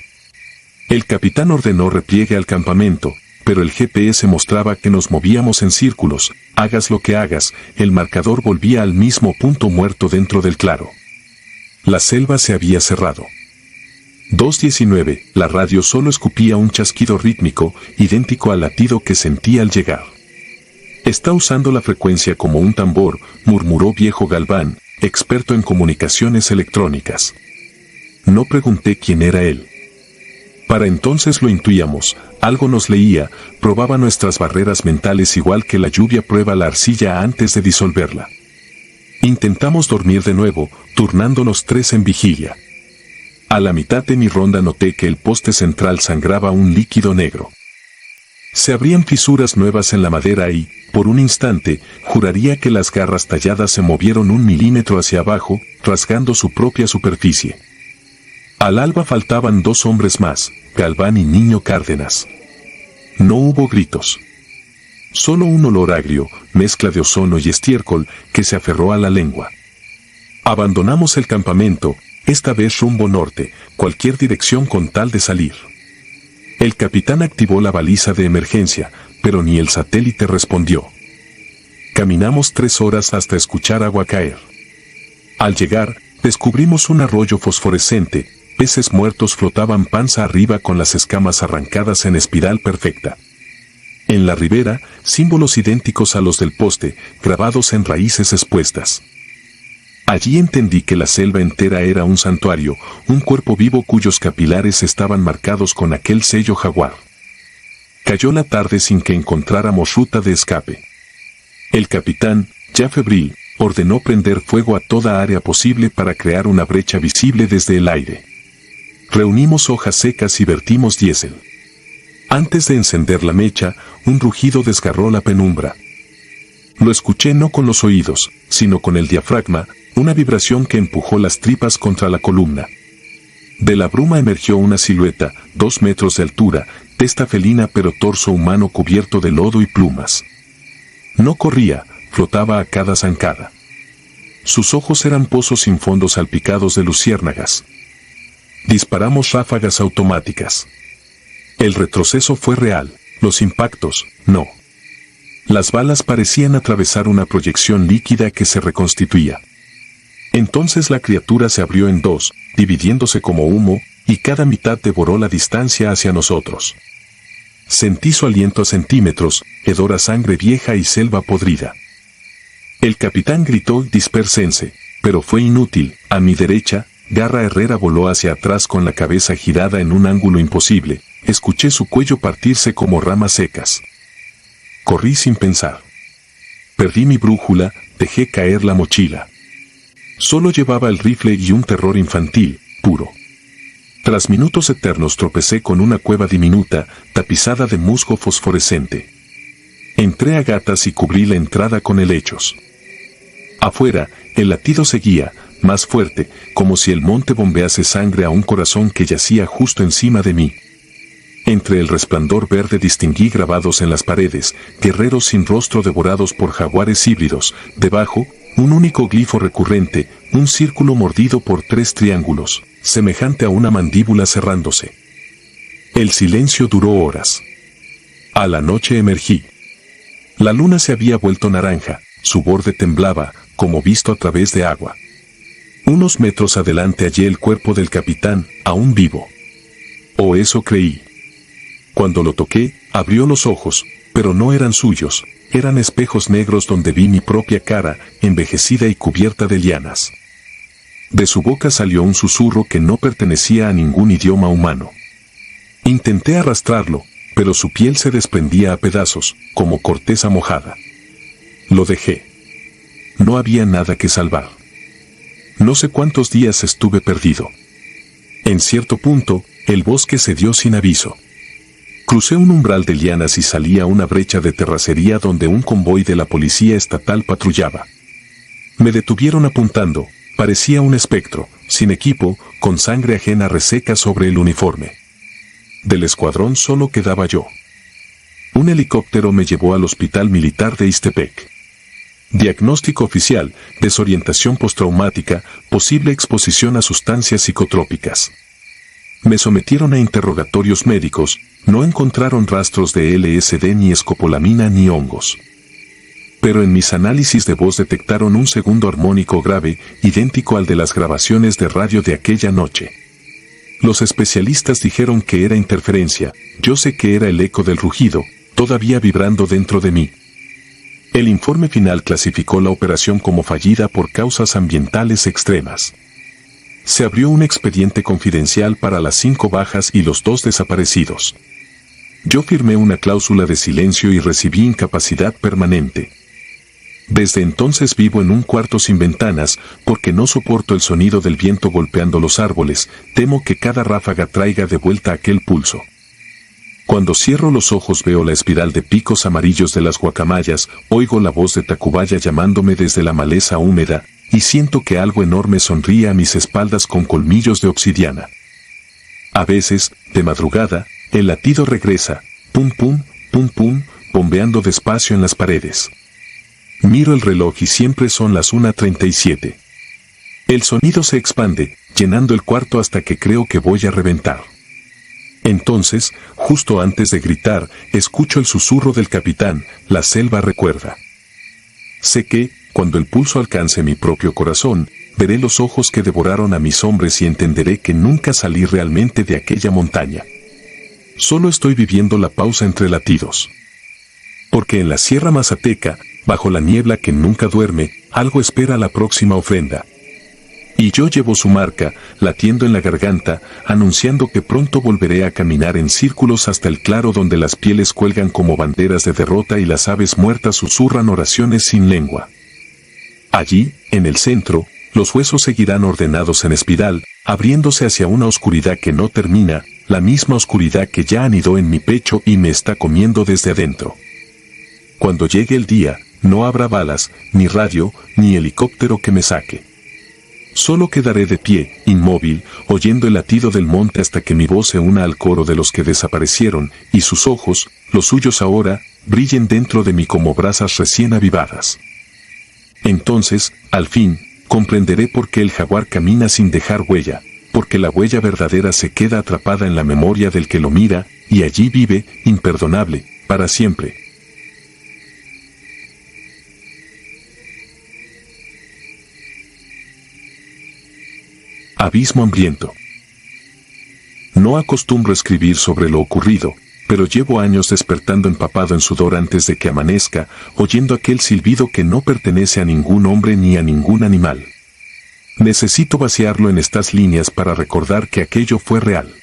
El capitán ordenó repliegue al campamento, pero el GPS mostraba que nos movíamos en círculos. Hagas lo que hagas, el marcador volvía al mismo punto muerto dentro del claro. La selva se había cerrado. 2:19, la radio solo escupía un chasquido rítmico, idéntico al latido que sentí al llegar. Está usando la frecuencia como un tambor, murmuró viejo Galván, experto en comunicaciones electrónicas. No pregunté quién era él. Para entonces lo intuíamos, algo nos leía, probaba nuestras barreras mentales igual que la lluvia prueba la arcilla antes de disolverla. Intentamos dormir de nuevo, turnándonos 3 en vigilia. A la mitad de mi ronda noté que el poste central sangraba un líquido negro. Se abrían fisuras nuevas en la madera y, por un instante, juraría que las garras talladas se movieron 1 milímetro hacia abajo, rasgando su propia superficie. Al alba faltaban 2 hombres más, Galván y Niño Cárdenas. No hubo gritos. Solo un olor agrio, mezcla de ozono y estiércol, que se aferró a la lengua. Abandonamos el campamento, esta vez rumbo norte, cualquier dirección con tal de salir. El capitán activó la baliza de emergencia, pero ni el satélite respondió. Caminamos 3 horas hasta escuchar agua caer. Al llegar, descubrimos un arroyo fosforescente, peces muertos flotaban panza arriba con las escamas arrancadas en espiral perfecta. En la ribera, símbolos idénticos a los del poste, grabados en raíces expuestas. Allí entendí que la selva entera era un santuario, un cuerpo vivo cuyos capilares estaban marcados con aquel sello jaguar. Cayó la tarde sin que encontráramos ruta de escape. El capitán, ya febril, ordenó prender fuego a toda área posible para crear una brecha visible desde el aire. Reunimos hojas secas y vertimos diésel. Antes de encender la mecha, un rugido desgarró la penumbra. Lo escuché no con los oídos, sino con el diafragma, una vibración que empujó las tripas contra la columna. De la bruma emergió una silueta, 2 metros de altura, testa felina pero torso humano cubierto de lodo y plumas. No corría, flotaba a cada zancada. Sus ojos eran pozos sin fondo salpicados de luciérnagas. Disparamos ráfagas automáticas. El retroceso fue real, los impactos, no. Las balas parecían atravesar una proyección líquida que se reconstituía. Entonces la criatura se abrió en 2, dividiéndose como humo, y cada mitad devoró la distancia hacia nosotros. Sentí su aliento a centímetros, hedor a sangre vieja y selva podrida. El capitán gritó «Dispérsense», pero fue inútil. A mi derecha, Garra Herrera voló hacia atrás con la cabeza girada en un ángulo imposible. Escuché su cuello partirse como ramas secas. Corrí sin pensar. Perdí mi brújula, dejé caer la mochila. Solo llevaba el rifle y un terror infantil, puro. Tras minutos eternos tropecé con una cueva diminuta, tapizada de musgo fosforescente. Entré a gatas y cubrí la entrada con helechos. Afuera, el latido seguía, más fuerte, como si el monte bombease sangre a un corazón que yacía justo encima de mí. Entre el resplandor verde distinguí grabados en las paredes, guerreros sin rostro devorados por jaguares híbridos, debajo, un único glifo recurrente, un círculo mordido por 3 triángulos, semejante a una mandíbula cerrándose. El silencio duró horas. A la noche emergí. La luna se había vuelto naranja, su borde temblaba, como visto a través de agua. Unos metros adelante hallé el cuerpo del capitán, aún vivo. O eso creí. Cuando lo toqué, abrió los ojos, pero no eran suyos, eran espejos negros donde vi mi propia cara, envejecida y cubierta de lianas. De su boca salió un susurro que no pertenecía a ningún idioma humano. Intenté arrastrarlo, pero su piel se desprendía a pedazos, como corteza mojada. Lo dejé. No había nada que salvar. No sé cuántos días estuve perdido. En cierto punto, el bosque cedió sin aviso. Crucé un umbral de lianas y salí a una brecha de terracería donde un convoy de la policía estatal patrullaba. Me detuvieron apuntando, parecía un espectro, sin equipo, con sangre ajena reseca sobre el uniforme. Del escuadrón solo quedaba yo. Un helicóptero me llevó al hospital militar de Ixtepec. Diagnóstico oficial, desorientación postraumática, posible exposición a sustancias psicotrópicas. Me sometieron a interrogatorios médicos, no encontraron rastros de LSD ni escopolamina ni hongos. Pero en mis análisis de voz detectaron un segundo armónico grave, idéntico al de las grabaciones de radio de aquella noche. Los especialistas dijeron que era interferencia, yo sé que era el eco del rugido, todavía vibrando dentro de mí. El informe final clasificó la operación como fallida por causas ambientales extremas. Se abrió un expediente confidencial para las 5 bajas y los 2 desaparecidos. Yo firmé una cláusula de silencio y recibí incapacidad permanente. Desde entonces vivo en un cuarto sin ventanas, porque no soporto el sonido del viento golpeando los árboles, temo que cada ráfaga traiga de vuelta aquel pulso. Cuando cierro los ojos veo la espiral de picos amarillos de las guacamayas, oigo la voz de Tacubaya llamándome desde la maleza húmeda, y siento que algo enorme sonríe a mis espaldas con colmillos de obsidiana. A veces, de madrugada, el latido regresa, pum pum, pum pum, bombeando despacio en las paredes. Miro el reloj y siempre son las 1:37. El sonido se expande, llenando el cuarto hasta que creo que voy a reventar. Entonces, justo antes de gritar, escucho el susurro del capitán, la selva recuerda. Sé que, cuando el pulso alcance mi propio corazón, veré los ojos que devoraron a mis hombres y entenderé que nunca salí realmente de aquella montaña. Solo estoy viviendo la pausa entre latidos. Porque en la Sierra Mazateca, bajo la niebla que nunca duerme, algo espera la próxima ofrenda. Y yo llevo su marca, latiendo en la garganta, anunciando que pronto volveré a caminar en círculos hasta el claro donde las pieles cuelgan como banderas de derrota y las aves muertas susurran oraciones sin lengua. Allí, en el centro, los huesos seguirán ordenados en espiral, abriéndose hacia una oscuridad que no termina, la misma oscuridad que ya anidó en mi pecho y me está comiendo desde adentro. Cuando llegue el día, no habrá balas, ni radio, ni helicóptero que me saque. Solo quedaré de pie, inmóvil, oyendo el latido del monte hasta que mi voz se una al coro de los que desaparecieron, y sus ojos, los suyos ahora, brillen dentro de mí como brasas recién avivadas. Entonces, al fin, comprenderé por qué el jaguar camina sin dejar huella, porque la huella verdadera se queda atrapada en la memoria del que lo mira, y allí vive, imperdonable, para siempre. Abismo hambriento. No acostumbro escribir sobre lo ocurrido, pero llevo años despertando empapado en sudor antes de que amanezca, oyendo aquel silbido que no pertenece a ningún hombre ni a ningún animal. Necesito vaciarlo en estas líneas para recordar que aquello fue real.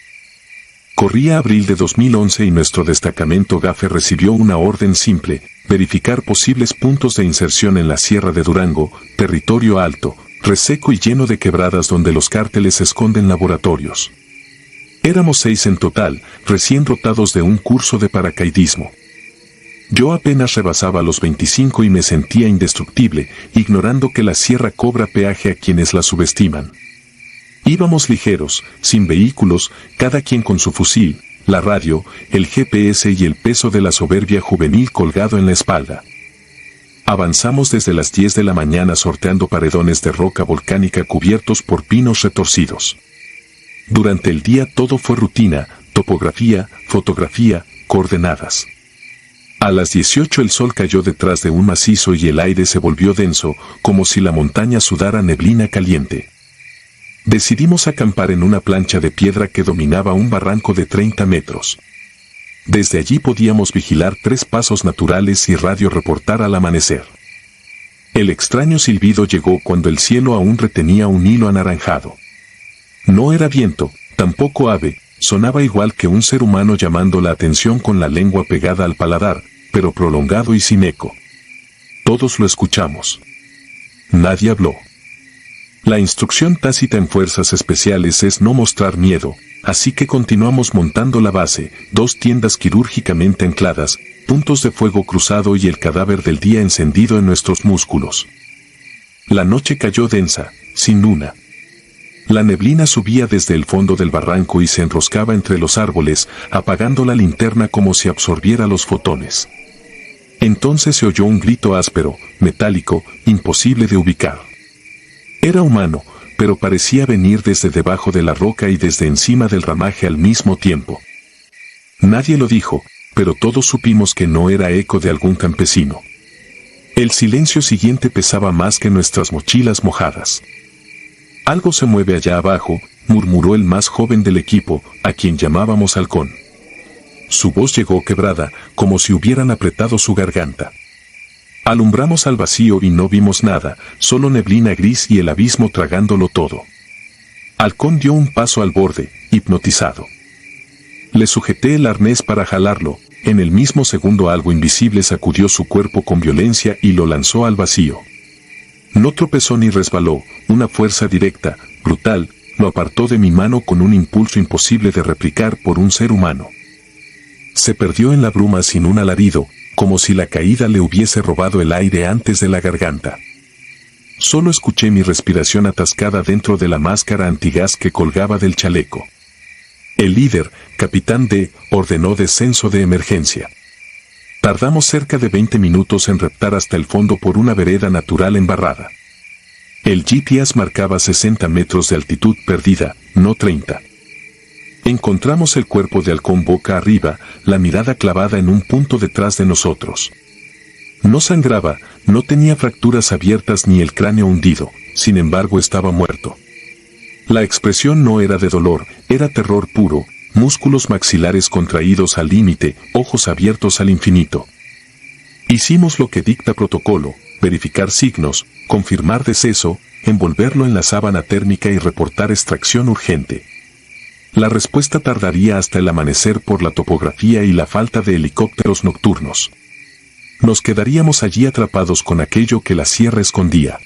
Corría abril de 2011 y nuestro destacamento GAFE recibió una orden simple: verificar posibles puntos de inserción en la Sierra de Durango, territorio alto, reseco y lleno de quebradas donde los cárteles esconden laboratorios. Éramos 6 en total, recién rotados de un curso de paracaidismo. Yo apenas rebasaba los 25 y me sentía indestructible, ignorando que la sierra cobra peaje a quienes la subestiman. Íbamos ligeros, sin vehículos, cada quien con su fusil, la radio, el GPS y el peso de la soberbia juvenil colgado en la espalda. Avanzamos desde las 10 de la mañana sorteando paredones de roca volcánica cubiertos por pinos retorcidos. Durante el día todo fue rutina, topografía, fotografía, coordenadas. A las 18 el sol cayó detrás de un macizo y el aire se volvió denso, como si la montaña sudara neblina caliente. Decidimos acampar en una plancha de piedra que dominaba un barranco de 30 metros. Desde allí podíamos vigilar 3 pasos naturales y radio reportar al amanecer. El extraño silbido llegó cuando el cielo aún retenía un hilo anaranjado. No era viento, tampoco ave, sonaba igual que un ser humano llamando la atención con la lengua pegada al paladar, pero prolongado y sin eco. Todos lo escuchamos. Nadie habló. La instrucción tácita en fuerzas especiales es no mostrar miedo, así que continuamos montando la base, 2 tiendas quirúrgicamente ancladas, puntos de fuego cruzado y el cadáver del día encendido en nuestros músculos. La noche cayó densa, sin luna. La neblina subía desde el fondo del barranco y se enroscaba entre los árboles, apagando la linterna como si absorbiera los fotones. Entonces se oyó un grito áspero, metálico, imposible de ubicar. Era humano, pero parecía venir desde debajo de la roca y desde encima del ramaje al mismo tiempo. Nadie lo dijo, pero todos supimos que no era eco de algún campesino. El silencio siguiente pesaba más que nuestras mochilas mojadas. Algo se mueve allá abajo, murmuró el más joven del equipo, a quien llamábamos Halcón. Su voz llegó quebrada, como si hubieran apretado su garganta. Alumbramos al vacío y no vimos nada, solo neblina gris y el abismo tragándolo todo. Halcón dio un paso al borde, hipnotizado. Le sujeté el arnés para jalarlo, en el mismo segundo algo invisible sacudió su cuerpo con violencia y lo lanzó al vacío. No tropezó ni resbaló, una fuerza directa, brutal, lo apartó de mi mano con un impulso imposible de replicar por un ser humano. Se perdió en la bruma sin un alarido, como si la caída le hubiese robado el aire antes de la garganta. Solo escuché mi respiración atascada dentro de la máscara antigás que colgaba del chaleco. El líder, Capitán D, ordenó descenso de emergencia. Tardamos cerca de 20 minutos en reptar hasta el fondo por una vereda natural embarrada. El GPS marcaba 60 metros de altitud perdida, no 30. Encontramos el cuerpo de Halcón boca arriba, la mirada clavada en un punto detrás de nosotros. No sangraba, no tenía fracturas abiertas ni el cráneo hundido, sin embargo estaba muerto. La expresión no era de dolor, era terror puro, músculos maxilares contraídos al límite, ojos abiertos al infinito. Hicimos lo que dicta protocolo, verificar signos, confirmar deceso, envolverlo en la sábana térmica y reportar extracción urgente. La respuesta tardaría hasta el amanecer por la topografía y la falta de helicópteros nocturnos. Nos quedaríamos allí atrapados con aquello que la sierra escondía.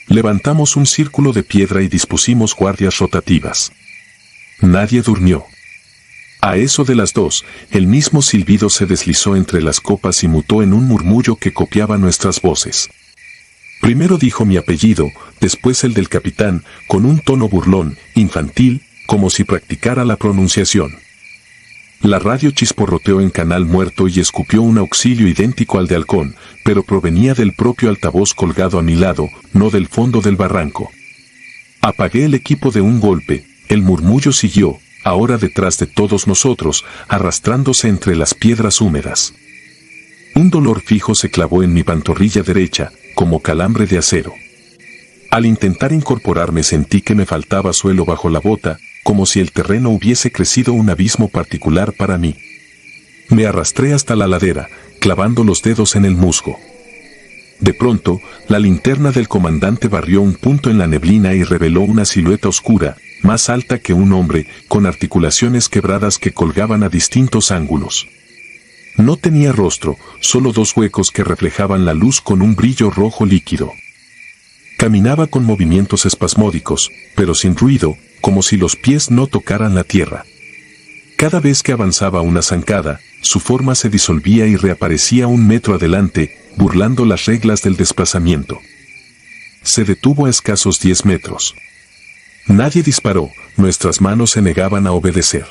Levantamos un círculo de piedra y dispusimos guardias rotativas. Nadie durmió. A eso de las 2, el mismo silbido se deslizó entre las copas y mutó en un murmullo que copiaba nuestras voces. Primero dijo mi apellido, después el del capitán, con un tono burlón, infantil, como si practicara la pronunciación. La radio chisporroteó en canal muerto y escupió un auxilio idéntico al de Halcón, pero provenía del propio altavoz colgado a mi lado, no del fondo del barranco. Apagué el equipo de un golpe, el murmullo siguió, ahora detrás de todos nosotros, arrastrándose entre las piedras húmedas. Un dolor fijo se clavó en mi pantorrilla derecha, como calambre de acero. Al intentar incorporarme sentí que me faltaba suelo bajo la bota, como si el terreno hubiese crecido un abismo particular para mí. Me arrastré hasta la ladera, clavando los dedos en el musgo. De pronto, la linterna del comandante barrió un punto en la neblina y reveló una silueta oscura, más alta que un hombre, con articulaciones quebradas que colgaban a distintos ángulos. No tenía rostro, solo 2 huecos que reflejaban la luz con un brillo rojo líquido. Caminaba con movimientos espasmódicos, pero sin ruido, como si los pies no tocaran la tierra. Cada vez que avanzaba una zancada, su forma se disolvía y reaparecía 1 metro adelante, burlando las reglas del desplazamiento. Se detuvo a escasos 10 metros. Nadie disparó, nuestras manos se negaban a obedecer.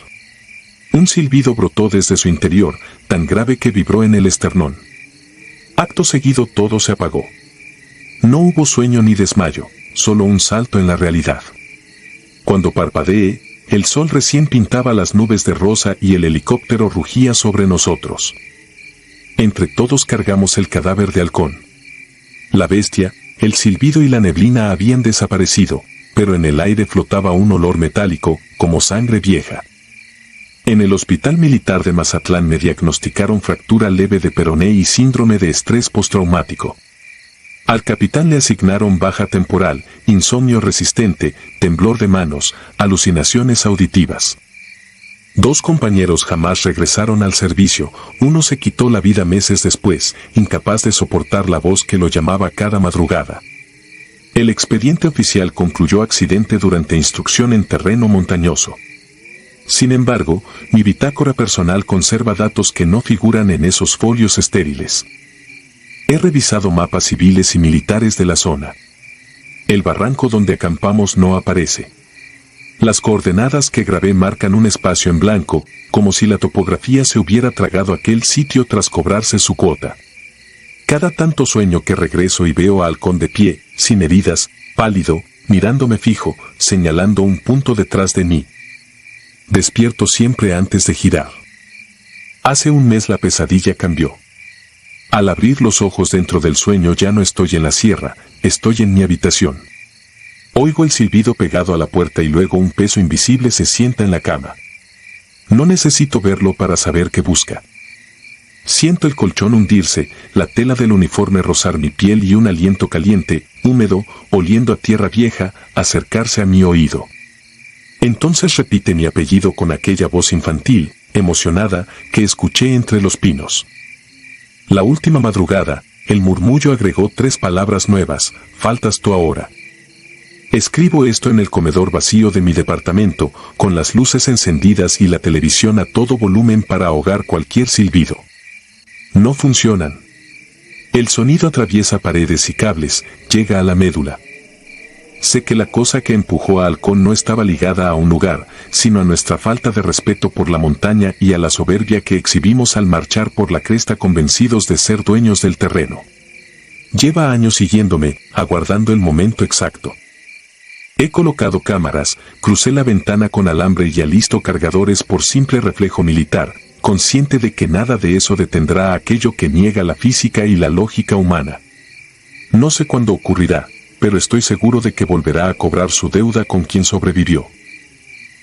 Un silbido brotó desde su interior, tan grave que vibró en el esternón. Acto seguido todo se apagó. No hubo sueño ni desmayo, solo un salto en la realidad. Cuando parpadeé, el sol recién pintaba las nubes de rosa y el helicóptero rugía sobre nosotros. Entre todos cargamos el cadáver de Halcón. La bestia, el silbido y la neblina habían desaparecido, pero en el aire flotaba un olor metálico, como sangre vieja. En el Hospital Militar de Mazatlán me diagnosticaron fractura leve de peroné y síndrome de estrés postraumático. Al capitán le asignaron baja temporal, insomnio resistente, temblor de manos, alucinaciones auditivas. 2 compañeros jamás regresaron al servicio, uno se quitó la vida meses después, incapaz de soportar la voz que lo llamaba cada madrugada. El expediente oficial concluyó accidente durante instrucción en terreno montañoso. Sin embargo, mi bitácora personal conserva datos que no figuran en esos folios estériles. He revisado mapas civiles y militares de la zona. El barranco donde acampamos no aparece. Las coordenadas que grabé marcan un espacio en blanco, como si la topografía se hubiera tragado aquel sitio tras cobrarse su cuota. Cada tanto sueño que regreso y veo a Halcón de pie, sin heridas, pálido, mirándome fijo, señalando un punto detrás de mí. Despierto siempre antes de girar. Hace un mes la pesadilla cambió. Al abrir los ojos dentro del sueño ya no estoy en la sierra, estoy en mi habitación. Oigo el silbido pegado a la puerta y luego un peso invisible se sienta en la cama. No necesito verlo para saber qué busca. Siento el colchón hundirse, la tela del uniforme rozar mi piel y un aliento caliente, húmedo, oliendo a tierra vieja, acercarse a mi oído. Entonces repite mi apellido con aquella voz infantil, emocionada, que escuché entre los pinos. La última madrugada, el murmullo agregó 3 palabras nuevas: faltas tú ahora. Escribo esto en el comedor vacío de mi departamento, con las luces encendidas y la televisión a todo volumen para ahogar cualquier silbido. No funcionan. El sonido atraviesa paredes y cables, llega a la médula. Sé que la cosa que empujó a Halcón no estaba ligada a un lugar, sino a nuestra falta de respeto por la montaña y a la soberbia que exhibimos al marchar por la cresta convencidos de ser dueños del terreno. Lleva años siguiéndome, aguardando el momento exacto. He colocado cámaras, crucé la ventana con alambre y alisto cargadores por simple reflejo militar, consciente de que nada de eso detendrá aquello que niega la física y la lógica humana. No sé cuándo ocurrirá, pero estoy seguro de que volverá a cobrar su deuda con quien sobrevivió.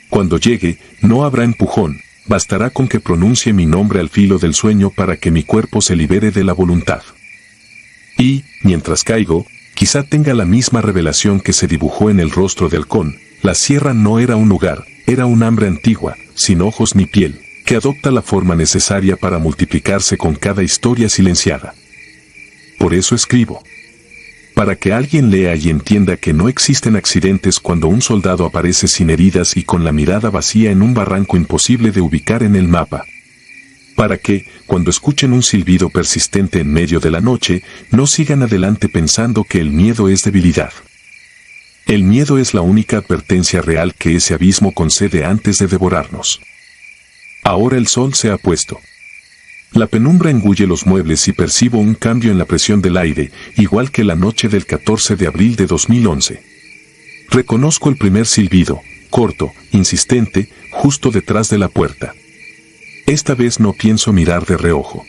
Cuando llegue, no habrá empujón, bastará con que pronuncie mi nombre al filo del sueño para que mi cuerpo se libere de la voluntad. Y, mientras caigo, quizá tenga la misma revelación que se dibujó en el rostro de Halcón: la sierra no era un lugar, era un hambre antigua, sin ojos ni piel, que adopta la forma necesaria para multiplicarse con cada historia silenciada. Por eso escribo. Para que alguien lea y entienda que no existen accidentes cuando un soldado aparece sin heridas y con la mirada vacía en un barranco imposible de ubicar en el mapa. Para que, cuando escuchen un silbido persistente en medio de la noche, no sigan adelante pensando que el miedo es debilidad. El miedo es la única advertencia real que ese abismo concede antes de devorarnos. Ahora el sol se ha puesto. La penumbra engulle los muebles y percibo un cambio en la presión del aire, igual que la noche del 14 de abril de 2011. Reconozco el primer silbido, corto, insistente, justo detrás de la puerta. Esta vez no pienso mirar de reojo.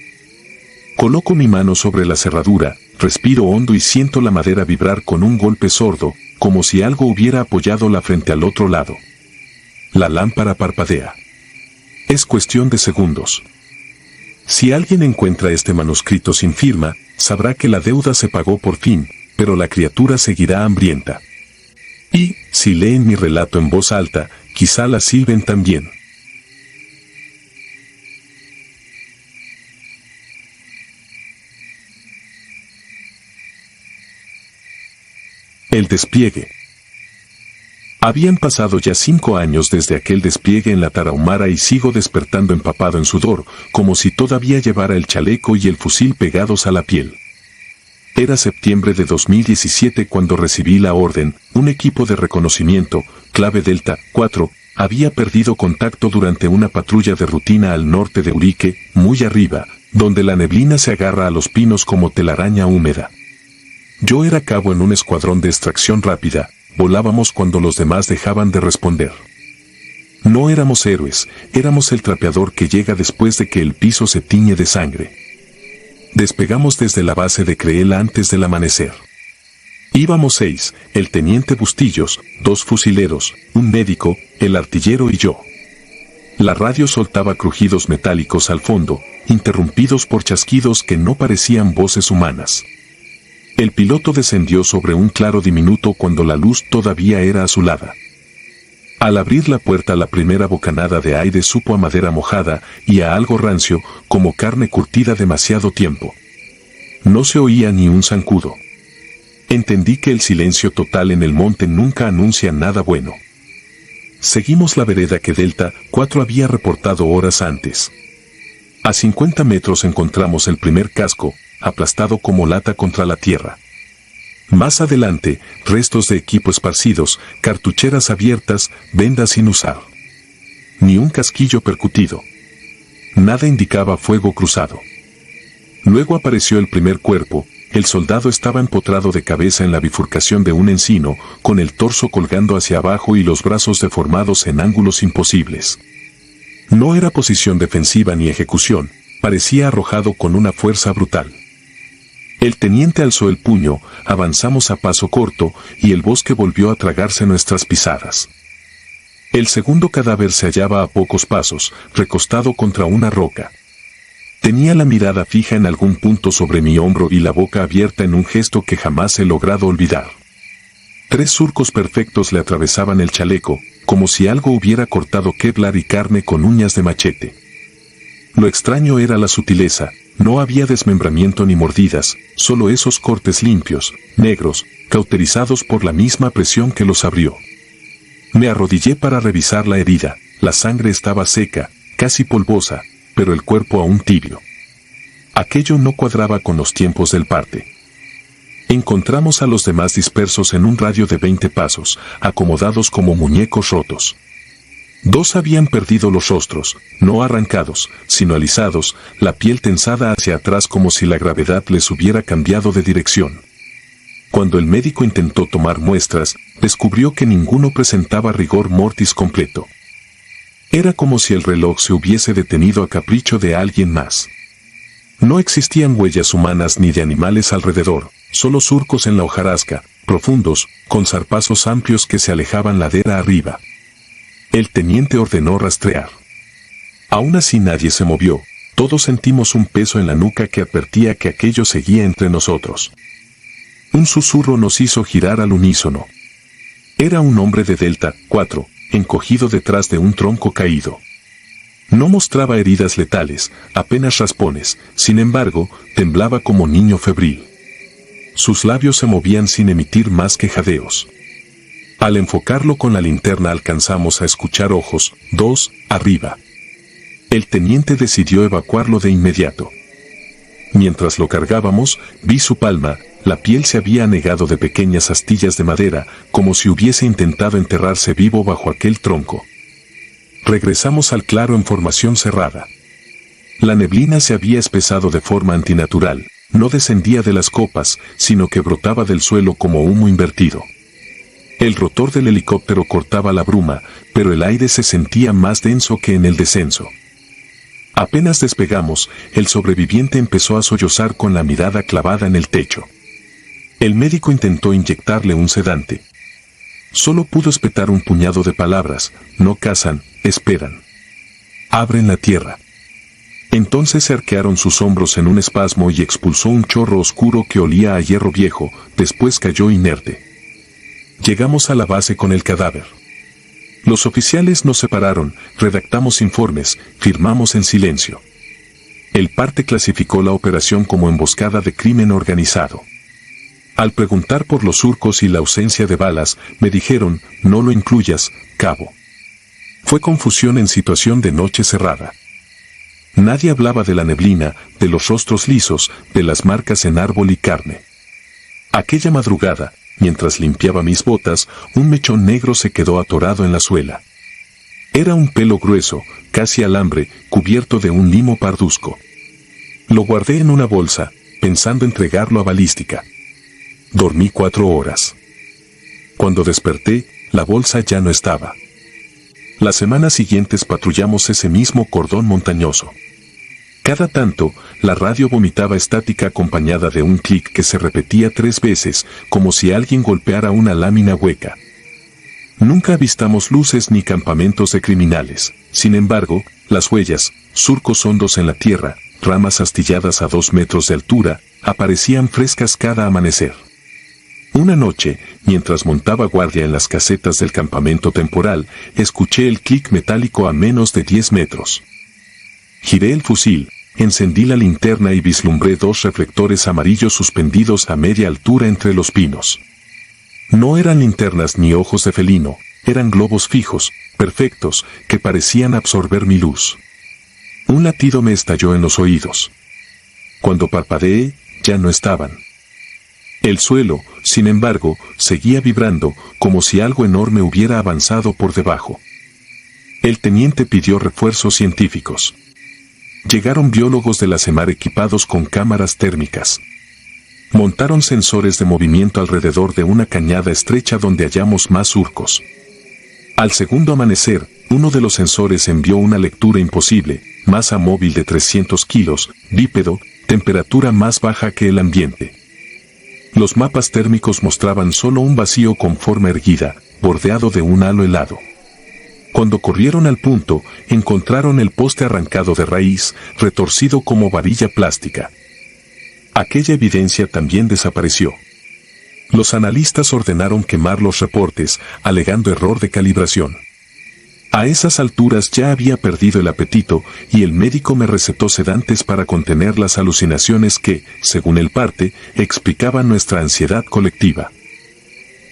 Coloco mi mano sobre la cerradura, respiro hondo y siento la madera vibrar con un golpe sordo, como si algo hubiera apoyado la frente al otro lado. La lámpara parpadea. Es cuestión de segundos. Si alguien encuentra este manuscrito sin firma, sabrá que la deuda se pagó por fin, pero la criatura seguirá hambrienta. Y, si leen mi relato en voz alta, quizá la silben también. El despliegue. Habían pasado ya 5 años desde aquel despliegue en la Tarahumara y sigo despertando empapado en sudor, como si todavía llevara el chaleco y el fusil pegados a la piel. Era septiembre de 2017 cuando recibí la orden: un equipo de reconocimiento, clave Delta 4, había perdido contacto durante una patrulla de rutina al norte de Urique, muy arriba, donde la neblina se agarra a los pinos como telaraña húmeda. Yo era cabo en un escuadrón de extracción rápida. Volábamos cuando los demás dejaban de responder. No éramos héroes, éramos el trapeador que llega después de que el piso se tiñe de sangre. Despegamos desde la base de Creela antes del amanecer. Íbamos 6, el teniente Bustillos, 2 fusileros, un médico, el artillero y yo. La radio soltaba crujidos metálicos al fondo, interrumpidos por chasquidos que no parecían voces humanas. El piloto descendió sobre un claro diminuto cuando la luz todavía era azulada. Al abrir la puerta la primera bocanada de aire supo a madera mojada y a algo rancio, como carne curtida demasiado tiempo. No se oía ni un zancudo. Entendí que el silencio total en el monte nunca anuncia nada bueno. Seguimos la vereda que Delta 4 había reportado horas antes. A 50 metros encontramos el primer casco, aplastado como lata contra la tierra. Más adelante, restos de equipo esparcidos, cartucheras abiertas, vendas sin usar. Ni un casquillo percutido. Nada indicaba fuego cruzado. Luego apareció el primer cuerpo. El soldado estaba empotrado de cabeza en la bifurcación de un encino, con el torso colgando hacia abajo y los brazos deformados en ángulos imposibles. No era posición defensiva ni ejecución, parecía arrojado con una fuerza brutal. El teniente alzó el puño, avanzamos a paso corto, y el bosque volvió a tragarse nuestras pisadas. El segundo cadáver se hallaba a pocos pasos, recostado contra una roca. Tenía la mirada fija en algún punto sobre mi hombro y la boca abierta en un gesto que jamás he logrado olvidar. 3 surcos perfectos le atravesaban el chaleco, como si algo hubiera cortado Kevlar y carne con uñas de machete. Lo extraño era la sutileza, no había desmembramiento ni mordidas, solo esos cortes limpios, negros, cauterizados por la misma presión que los abrió. Me arrodillé para revisar la herida, la sangre estaba seca, casi polvosa, pero el cuerpo aún tibio. Aquello no cuadraba con los tiempos del parte. Encontramos a los demás dispersos en un radio de 20 pasos, acomodados como muñecos rotos. 2 habían perdido los rostros, no arrancados, sino alisados, la piel tensada hacia atrás como si la gravedad les hubiera cambiado de dirección. Cuando el médico intentó tomar muestras, descubrió que ninguno presentaba rigor mortis completo. Era como si el reloj se hubiese detenido a capricho de alguien más. No existían huellas humanas ni de animales alrededor, solo surcos en la hojarasca, profundos, con zarpazos amplios que se alejaban ladera arriba. El teniente ordenó rastrear. Aún así nadie se movió, todos sentimos un peso en la nuca que advertía que aquello seguía entre nosotros. Un susurro nos hizo girar al unísono. Era un hombre de Delta 4, encogido detrás de un tronco caído. No mostraba heridas letales, apenas raspones, sin embargo, temblaba como niño febril. Sus labios se movían sin emitir más que jadeos. Al enfocarlo con la linterna alcanzamos a escuchar ojos, 2, arriba. El teniente decidió evacuarlo de inmediato. Mientras lo cargábamos, vi su palma, la piel se había anegado de pequeñas astillas de madera, como si hubiese intentado enterrarse vivo bajo aquel tronco. Regresamos al claro en formación cerrada. La neblina se había espesado de forma antinatural, no descendía de las copas, sino que brotaba del suelo como humo invertido. El rotor del helicóptero cortaba la bruma, pero el aire se sentía más denso que en el descenso. Apenas despegamos, el sobreviviente empezó a sollozar con la mirada clavada en el techo. El médico intentó inyectarle un sedante. Solo pudo espetar un puñado de palabras: no cazan, esperan. Abren la tierra. Entonces se arquearon sus hombros en un espasmo y expulsó un chorro oscuro que olía a hierro viejo, después cayó inerte. Llegamos a la base con el cadáver. Los oficiales nos separaron, redactamos informes, firmamos en silencio. El parte clasificó la operación como emboscada de crimen organizado. Al preguntar por los surcos y la ausencia de balas, me dijeron: no lo incluyas, cabo. Fue confusión en situación de noche cerrada. Nadie hablaba de la neblina, de los rostros lisos, de las marcas en árbol y carne. Aquella madrugada, mientras limpiaba mis botas, un mechón negro se quedó atorado en la suela. Era un pelo grueso, casi alambre, cubierto de un limo parduzco. Lo guardé en una bolsa, pensando entregarlo a balística. Dormí 4 horas. Cuando desperté, la bolsa ya no estaba. Las semanas siguientes patrullamos ese mismo cordón montañoso. Cada tanto, la radio vomitaba estática acompañada de un clic que se repetía 3 veces, como si alguien golpeara una lámina hueca. Nunca avistamos luces ni campamentos de criminales. Sin embargo, las huellas, surcos hondos en la tierra, ramas astilladas a 2 metros de altura, aparecían frescas cada amanecer. Una noche, mientras montaba guardia en las casetas del campamento temporal, escuché el clic metálico a menos de 10 metros. Giré el fusil, encendí la linterna y vislumbré dos reflectores amarillos suspendidos a media altura entre los pinos. No eran linternas ni ojos de felino, eran globos fijos, perfectos, que parecían absorber mi luz. Un latido me estalló en los oídos. Cuando parpadeé, ya no estaban. El suelo, sin embargo, seguía vibrando, como si algo enorme hubiera avanzado por debajo. El teniente pidió refuerzos científicos. Llegaron biólogos de la CEMAR equipados con cámaras térmicas. Montaron sensores de movimiento alrededor de una cañada estrecha donde hallamos más surcos. Al segundo amanecer, uno de los sensores envió una lectura imposible, masa móvil de 300 kilos, bípedo, temperatura más baja que el ambiente. Los mapas térmicos mostraban solo un vacío con forma erguida, bordeado de un halo helado. Cuando corrieron al punto, encontraron el poste arrancado de raíz, retorcido como varilla plástica. Aquella evidencia también desapareció. Los analistas ordenaron quemar los reportes, alegando error de calibración. A esas alturas ya había perdido el apetito y el médico me recetó sedantes para contener las alucinaciones que, según el parte, explicaban nuestra ansiedad colectiva.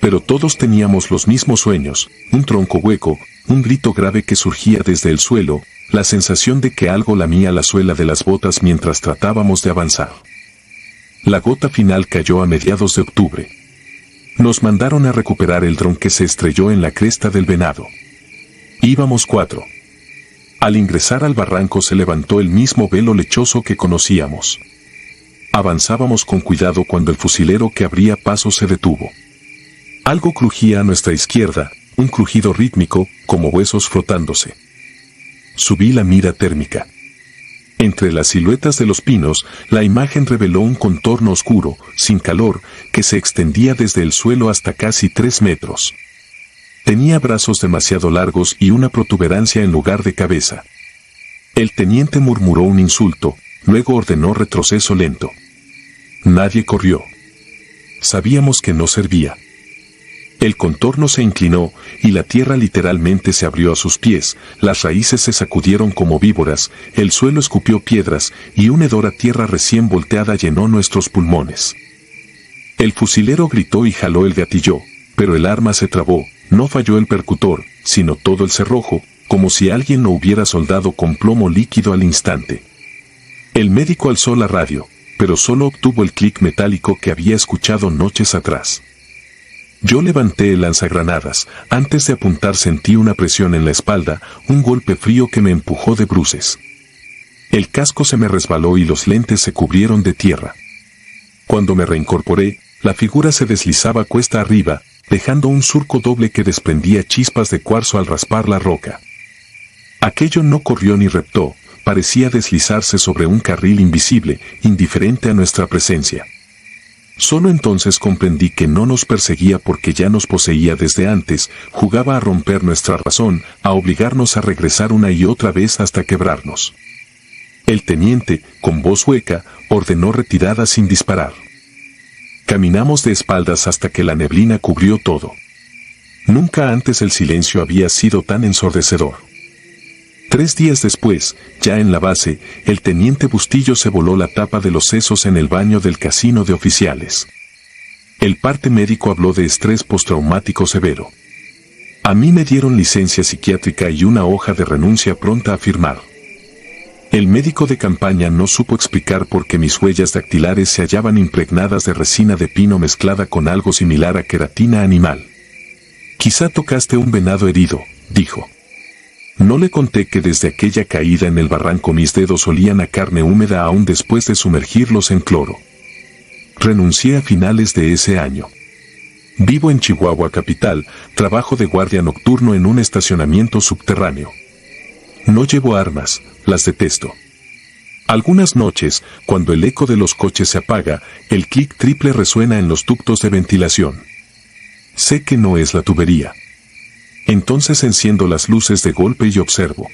Pero todos teníamos los mismos sueños, un tronco hueco, un grito grave que surgía desde el suelo, la sensación de que algo lamía la suela de las botas mientras tratábamos de avanzar. La gota final cayó a mediados de octubre. Nos mandaron a recuperar el dron que se estrelló en la cresta del Venado. Íbamos 4. Al ingresar al barranco se levantó el mismo velo lechoso que conocíamos. Avanzábamos con cuidado cuando el fusilero que abría paso se detuvo. Algo crujía a nuestra izquierda, un crujido rítmico, como huesos frotándose. Subí la mira térmica. Entre las siluetas de los pinos, la imagen reveló un contorno oscuro, sin calor, que se extendía desde el suelo hasta casi 3 metros. Tenía brazos demasiado largos y una protuberancia en lugar de cabeza. El teniente murmuró un insulto, luego ordenó retroceso lento. Nadie corrió. Sabíamos que no servía. El contorno se inclinó, y la tierra literalmente se abrió a sus pies, las raíces se sacudieron como víboras, el suelo escupió piedras, y un hedor a tierra recién volteada llenó nuestros pulmones. El fusilero gritó y jaló el gatillo, pero el arma se trabó, no falló el percutor, sino todo el cerrojo, como si alguien lo hubiera soldado con plomo líquido al instante. El médico alzó la radio, pero solo obtuvo el clic metálico que había escuchado noches atrás. Yo levanté el lanzagranadas, antes de apuntar sentí una presión en la espalda, un golpe frío que me empujó de bruces. El casco se me resbaló y los lentes se cubrieron de tierra. Cuando me reincorporé, la figura se deslizaba cuesta arriba, dejando un surco doble que desprendía chispas de cuarzo al raspar la roca. Aquello no corrió ni reptó, parecía deslizarse sobre un carril invisible, indiferente a nuestra presencia. Solo entonces comprendí que no nos perseguía porque ya nos poseía desde antes, jugaba a romper nuestra razón, a obligarnos a regresar una y otra vez hasta quebrarnos. El teniente, con voz hueca, ordenó retirada sin disparar. Caminamos de espaldas hasta que la neblina cubrió todo. Nunca antes el silencio había sido tan ensordecedor. 3 días después, ya en la base, el teniente Bustillo se voló la tapa de los sesos en el baño del casino de oficiales. El parte médico habló de estrés postraumático severo. A mí me dieron licencia psiquiátrica y una hoja de renuncia pronta a firmar. El médico de campaña no supo explicar por qué mis huellas dactilares se hallaban impregnadas de resina de pino mezclada con algo similar a queratina animal. Quizá tocaste un venado herido, dijo. No le conté que desde aquella caída en el barranco mis dedos olían a carne húmeda aún después de sumergirlos en cloro. Renuncié a finales de ese año. Vivo en Chihuahua capital, trabajo de guardia nocturno en un estacionamiento subterráneo. No llevo armas, las detesto. Algunas noches, cuando el eco de los coches se apaga, el clic triple resuena en los ductos de ventilación. Sé que no es la tubería. Entonces enciendo las luces de golpe y observo.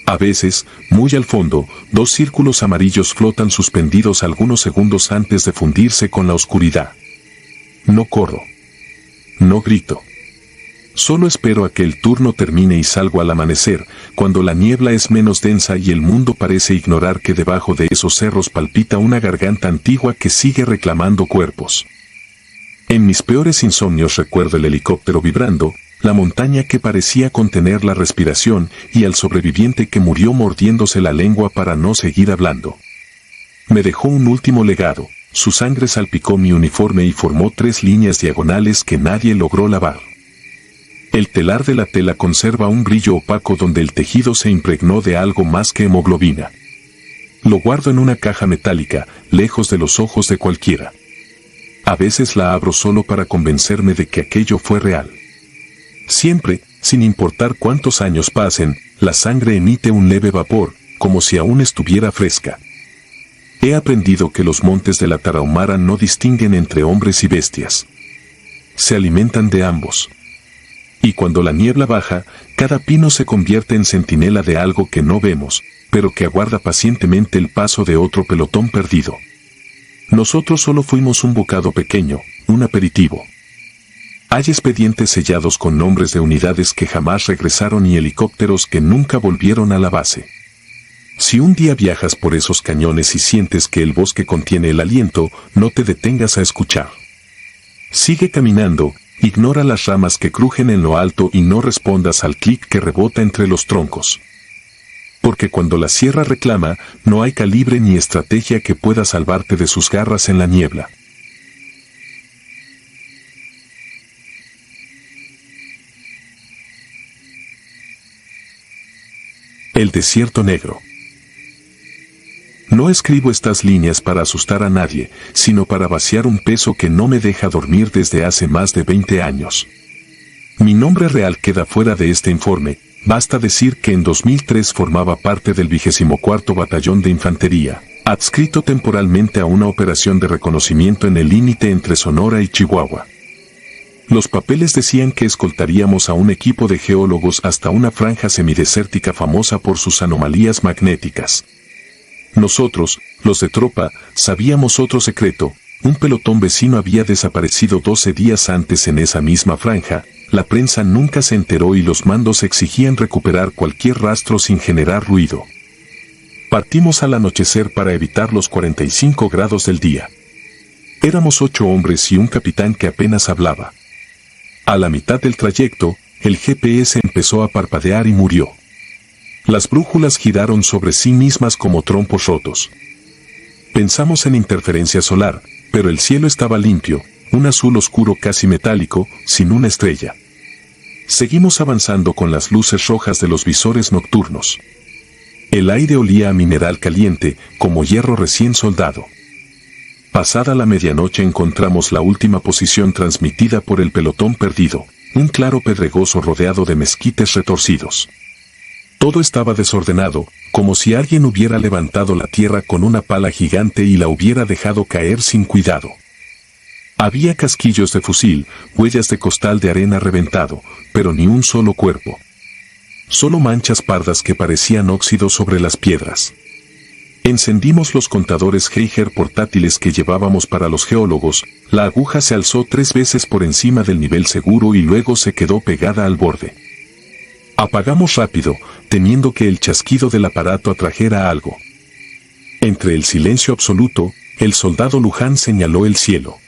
A veces, muy al fondo, 2 círculos amarillos flotan suspendidos algunos segundos antes de fundirse con la oscuridad. No corro. No grito. Solo espero a que el turno termine y salgo al amanecer, cuando la niebla es menos densa y el mundo parece ignorar que debajo de esos cerros palpita una garganta antigua que sigue reclamando cuerpos. En mis peores insomnios recuerdo el helicóptero vibrando, la montaña que parecía contener la respiración y al sobreviviente que murió mordiéndose la lengua para no seguir hablando. Me dejó un último legado, su sangre salpicó mi uniforme y formó 3 líneas diagonales que nadie logró lavar. El telar de la tela conserva un brillo opaco donde el tejido se impregnó de algo más que hemoglobina. Lo guardo en una caja metálica, lejos de los ojos de cualquiera. A veces la abro solo para convencerme de que aquello fue real. Siempre, sin importar cuántos años pasen, la sangre emite un leve vapor, como si aún estuviera fresca. He aprendido que los montes de la Tarahumara no distinguen entre hombres y bestias. Se alimentan de ambos. Y cuando la niebla baja, cada pino se convierte en centinela de algo que no vemos, pero que aguarda pacientemente el paso de otro pelotón perdido. Nosotros solo fuimos un bocado pequeño, un aperitivo. Hay expedientes sellados con nombres de unidades que jamás regresaron y helicópteros que nunca volvieron a la base. Si un día viajas por esos cañones y sientes que el bosque contiene el aliento, no te detengas a escuchar. Sigue caminando, ignora las ramas que crujen en lo alto y no respondas al clic que rebota entre los troncos. Porque cuando la sierra reclama, no hay calibre ni estrategia que pueda salvarte de sus garras en la niebla. El desierto negro. No escribo estas líneas para asustar a nadie, sino para vaciar un peso que no me deja dormir desde hace más de 20 años. Mi nombre real queda fuera de este informe, basta decir que en 2003 formaba parte del 24º Batallón de Infantería, adscrito temporalmente a una operación de reconocimiento en el límite entre Sonora y Chihuahua. Los papeles decían que escoltaríamos a un equipo de geólogos hasta una franja semidesértica famosa por sus anomalías magnéticas. Nosotros, los de tropa, sabíamos otro secreto: un pelotón vecino había desaparecido 12 días antes en esa misma franja, la prensa nunca se enteró y los mandos exigían recuperar cualquier rastro sin generar ruido. Partimos al anochecer para evitar los 45 grados del día. Éramos 8 hombres y un capitán que apenas hablaba. A la mitad del trayecto, el GPS empezó a parpadear y murió. Las brújulas giraron sobre sí mismas como trompos rotos. Pensamos en interferencia solar, pero el cielo estaba limpio, un azul oscuro casi metálico, sin una estrella. Seguimos avanzando con las luces rojas de los visores nocturnos. El aire olía a mineral caliente, como hierro recién soldado. Pasada la medianoche encontramos la última posición transmitida por el pelotón perdido, un claro pedregoso rodeado de mezquites retorcidos. Todo estaba desordenado, como si alguien hubiera levantado la tierra con una pala gigante y la hubiera dejado caer sin cuidado. Había casquillos de fusil, huellas de costal de arena reventado, pero ni un solo cuerpo. Solo manchas pardas que parecían óxido sobre las piedras. Encendimos los contadores Geiger portátiles que llevábamos para los geólogos, la aguja se alzó 3 veces por encima del nivel seguro y luego se quedó pegada al borde. Apagamos rápido, temiendo que el chasquido del aparato atrajera algo. Entre el silencio absoluto, el soldado Luján señaló el cielo.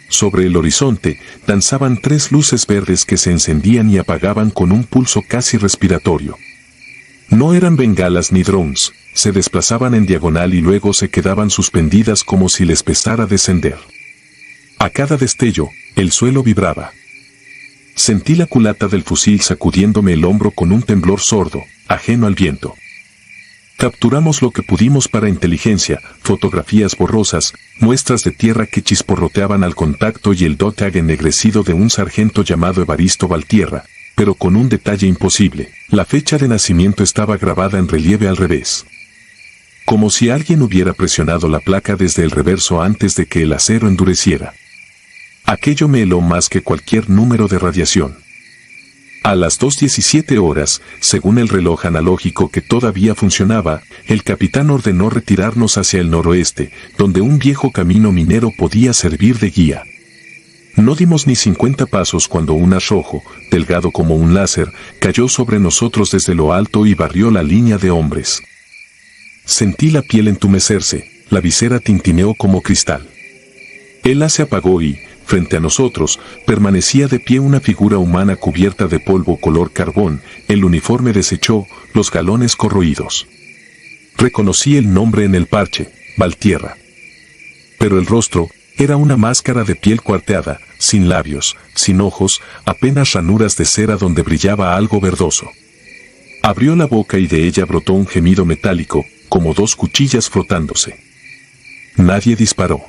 Sobre el horizonte, danzaban 3 luces verdes que se encendían y apagaban con un pulso casi respiratorio. No eran bengalas ni drones, se desplazaban en diagonal y luego se quedaban suspendidas como si les pesara descender. A cada destello, el suelo vibraba. Sentí la culata del fusil sacudiéndome el hombro con un temblor sordo, ajeno al viento. Capturamos lo que pudimos para inteligencia, fotografías borrosas, muestras de tierra que chisporroteaban al contacto y el dotag ennegrecido de un sargento llamado Evaristo Valtierra, pero con un detalle imposible: la fecha de nacimiento estaba grabada en relieve al revés. Como si alguien hubiera presionado la placa desde el reverso antes de que el acero endureciera. Aquello me heló más que cualquier número de radiación. A las 2:17 horas, según el reloj analógico que todavía funcionaba, el capitán ordenó retirarnos hacia el noroeste, donde un viejo camino minero podía servir de guía. No dimos ni 50 pasos cuando un haz rojo, delgado como un láser, cayó sobre nosotros desde lo alto y barrió la línea de hombres. Sentí la piel entumecerse, la visera tintineó como cristal. El haz se apagó y, frente a nosotros, permanecía de pie una figura humana cubierta de polvo color carbón, el uniforme deshecho, los galones corroídos. Reconocí el nombre en el parche, Valtierra. Pero el rostro era una máscara de piel cuarteada, sin labios, sin ojos, apenas ranuras de cera donde brillaba algo verdoso. Abrió la boca y de ella brotó un gemido metálico, como dos cuchillas frotándose. Nadie disparó.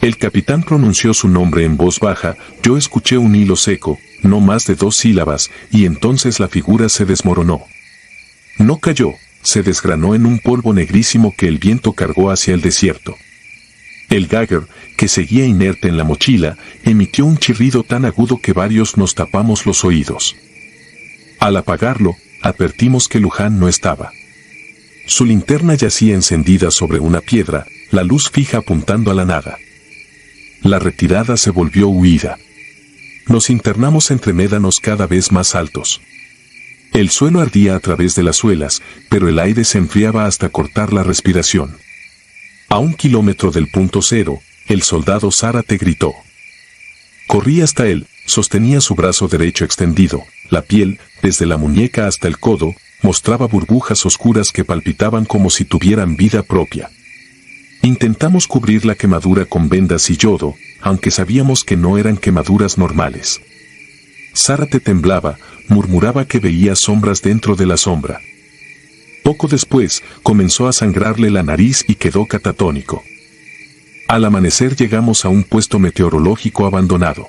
El capitán pronunció su nombre en voz baja, yo escuché un hilo seco, no más de 2 sílabas, y entonces la figura se desmoronó. No cayó, se desgranó en un polvo negrísimo que el viento cargó hacia el desierto. El Geiger, que seguía inerte en la mochila, emitió un chirrido tan agudo que varios nos tapamos los oídos. Al apagarlo, advertimos que Luján no estaba. Su linterna yacía encendida sobre una piedra, la luz fija apuntando a la nada. La retirada se volvió huida. Nos internamos entre médanos cada vez más altos. El suelo ardía a través de las suelas, pero el aire se enfriaba hasta cortar la respiración. A 1 kilómetro del punto cero, el soldado Zárate gritó. Corrí hasta él, sostenía su brazo derecho extendido, la piel, desde la muñeca hasta el codo, mostraba burbujas oscuras que palpitaban como si tuvieran vida propia. Intentamos cubrir la quemadura con vendas y yodo, aunque sabíamos que no eran quemaduras normales. Zárate temblaba, murmuraba que veía sombras dentro de la sombra. Poco después, comenzó a sangrarle la nariz y quedó catatónico. Al amanecer llegamos a un puesto meteorológico abandonado.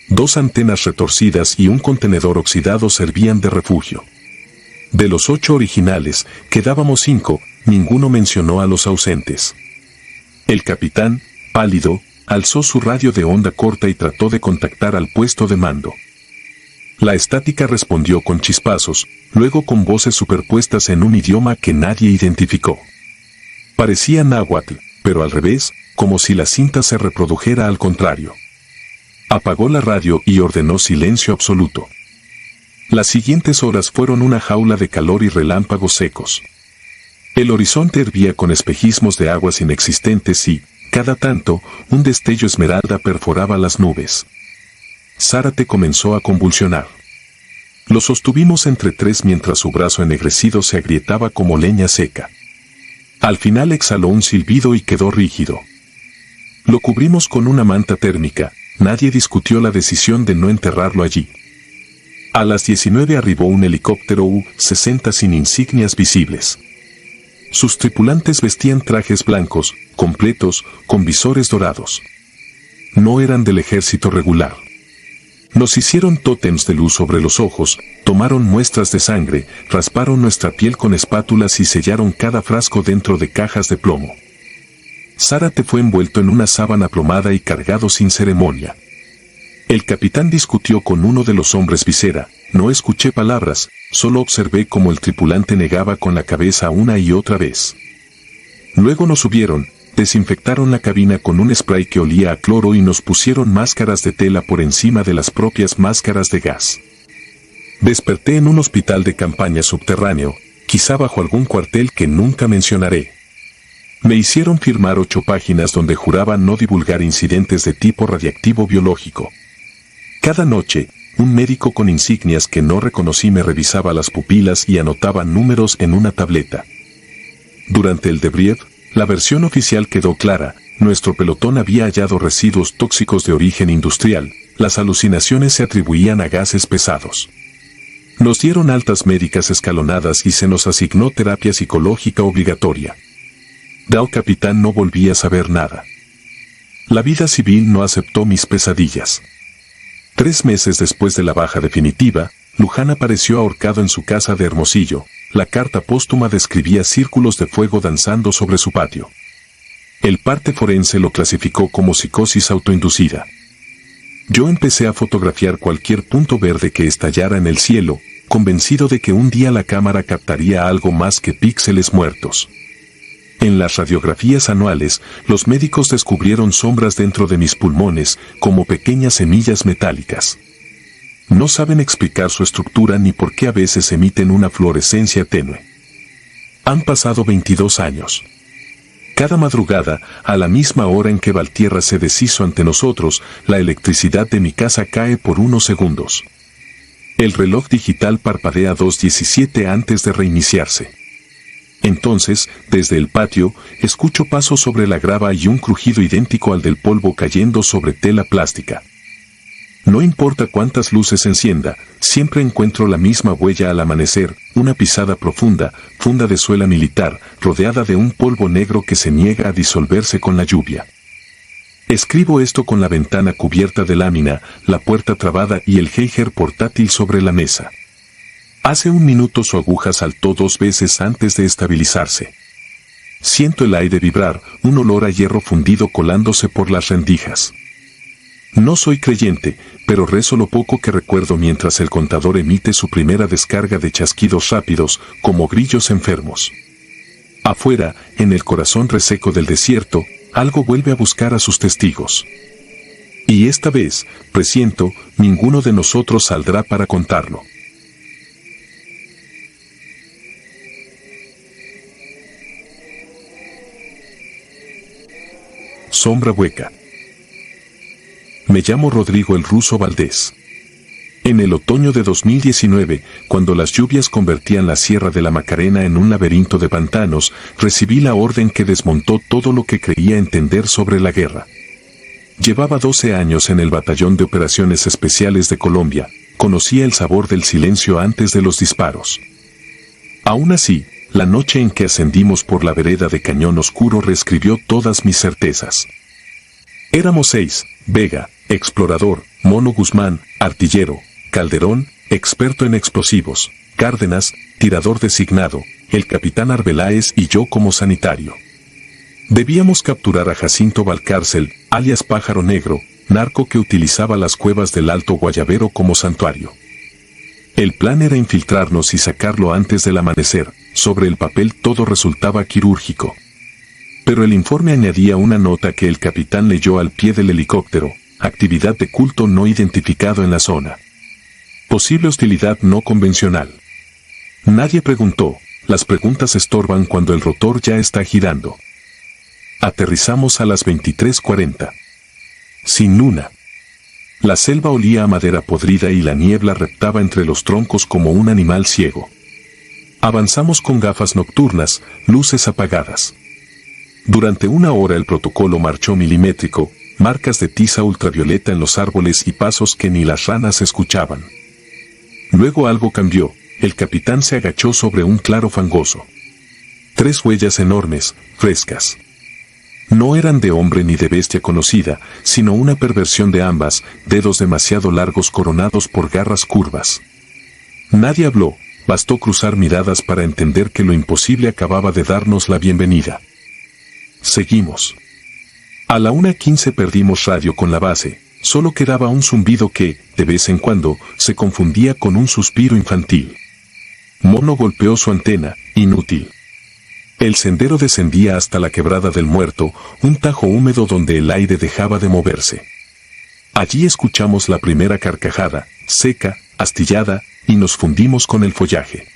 2 antenas retorcidas y un contenedor oxidado servían de refugio. De los 8 originales, quedábamos 5, ninguno mencionó a los ausentes. El capitán, pálido, alzó su radio de onda corta y trató de contactar al puesto de mando. La estática respondió con chispazos, luego con voces superpuestas en un idioma que nadie identificó. Parecía náhuatl, pero al revés, como si la cinta se reprodujera al contrario. Apagó la radio y ordenó silencio absoluto. Las siguientes horas fueron una jaula de calor y relámpagos secos. El horizonte hervía con espejismos de aguas inexistentes y, cada tanto, un destello esmeralda perforaba las nubes. Zárate comenzó a convulsionar. Lo sostuvimos entre 3 mientras su brazo ennegrecido se agrietaba como leña seca. Al final exhaló un silbido y quedó rígido. Lo cubrimos con una manta térmica, nadie discutió la decisión de no enterrarlo allí. A las 19 arribó un helicóptero U-60 sin insignias visibles. Sus tripulantes vestían trajes blancos, completos, con visores dorados. No eran del ejército regular. Nos hicieron tótems de luz sobre los ojos, tomaron muestras de sangre, rasparon nuestra piel con espátulas y sellaron cada frasco dentro de cajas de plomo. Zárate fue envuelto en una sábana plomada y cargado sin ceremonia. El capitán discutió con uno de los hombres visera, no escuché palabras, solo observé cómo el tripulante negaba con la cabeza una y otra vez. Luego nos subieron, desinfectaron la cabina con un spray que olía a cloro y nos pusieron máscaras de tela por encima de las propias máscaras de gas. Desperté en un hospital de campaña subterráneo, quizá bajo algún cuartel que nunca mencionaré. Me hicieron firmar 8 páginas donde juraba no divulgar incidentes de tipo radiactivo biológico. Cada noche, un médico con insignias que no reconocí me revisaba las pupilas y anotaba números en una tableta. Durante el debrief, la versión oficial quedó clara, nuestro pelotón había hallado residuos tóxicos de origen industrial, las alucinaciones se atribuían a gases pesados. Nos dieron altas médicas escalonadas y se nos asignó terapia psicológica obligatoria. Del capitán no volví a saber nada. La vida civil no aceptó mis pesadillas. 3 meses después de la baja definitiva, Luján apareció ahorcado en su casa de Hermosillo. La carta póstuma describía círculos de fuego danzando sobre su patio. El parte forense lo clasificó como psicosis autoinducida. Yo empecé a fotografiar cualquier punto verde que estallara en el cielo, convencido de que un día la cámara captaría algo más que píxeles muertos. En las radiografías anuales, los médicos descubrieron sombras dentro de mis pulmones, como pequeñas semillas metálicas. No saben explicar su estructura ni por qué a veces emiten una fluorescencia tenue. Han pasado 22 años. Cada madrugada, a la misma hora en que Valtierra se deshizo ante nosotros, la electricidad de mi casa cae por unos segundos. El reloj digital parpadea 2:17 antes de reiniciarse. Entonces, desde el patio, escucho pasos sobre la grava y un crujido idéntico al del polvo cayendo sobre tela plástica. No importa cuántas luces encienda, siempre encuentro la misma huella al amanecer, una pisada profunda, funda de suela militar, rodeada de un polvo negro que se niega a disolverse con la lluvia. Escribo esto con la ventana cubierta de lámina, la puerta trabada y el Geiger portátil sobre la mesa. Hace un minuto su aguja saltó 2 veces antes de estabilizarse. Siento el aire vibrar, un olor a hierro fundido colándose por las rendijas. No soy creyente, pero rezo lo poco que recuerdo mientras el contador emite su primera descarga de chasquidos rápidos, como grillos enfermos. Afuera, en el corazón reseco del desierto, algo vuelve a buscar a sus testigos. Y esta vez, presiento, ninguno de nosotros saldrá para contarlo. Sombra hueca. Me llamo Rodrigo el Ruso Valdés. En el otoño de 2019, cuando las lluvias convertían la Sierra de la Macarena en un laberinto de pantanos, recibí la orden que desmontó todo lo que creía entender sobre la guerra. Llevaba 12 años en el Batallón de Operaciones Especiales de Colombia, conocía el sabor del silencio antes de los disparos. Aún así, la noche en que ascendimos por la vereda de Cañón Oscuro reescribió todas mis certezas. Éramos 6, Vega, explorador, Mono Guzmán, artillero, Calderón, experto en explosivos, Cárdenas, tirador designado, el capitán Arbeláez y yo como sanitario. Debíamos capturar a Jacinto Valcárcel, alias Pájaro Negro, narco que utilizaba las cuevas del Alto Guayabero como santuario. El plan era infiltrarnos y sacarlo antes del amanecer. Sobre el papel todo resultaba quirúrgico. Pero el informe añadía una nota que el capitán leyó al pie del helicóptero: actividad de culto no identificado en la zona. Posible hostilidad no convencional. Nadie preguntó, las preguntas estorban cuando el rotor ya está girando. Aterrizamos a las 23:40. Sin luna. La selva olía a madera podrida y la niebla reptaba entre los troncos como un animal ciego. Avanzamos con gafas nocturnas, luces apagadas. Durante una hora el protocolo marchó milimétrico, marcas de tiza ultravioleta en los árboles y pasos que ni las ranas escuchaban. Luego algo cambió, el capitán se agachó sobre un claro fangoso. 3 huellas enormes, frescas. No eran de hombre ni de bestia conocida, sino una perversión de ambas, dedos demasiado largos coronados por garras curvas. Nadie habló, bastó cruzar miradas para entender que lo imposible acababa de darnos la bienvenida. Seguimos. A la 1:15 perdimos radio con la base, solo quedaba un zumbido que, de vez en cuando, se confundía con un suspiro infantil. Mono golpeó su antena, inútil. El sendero descendía hasta la Quebrada del Muerto, un tajo húmedo donde el aire dejaba de moverse. Allí escuchamos la primera carcajada, seca, astillada, y nos fundimos con el follaje.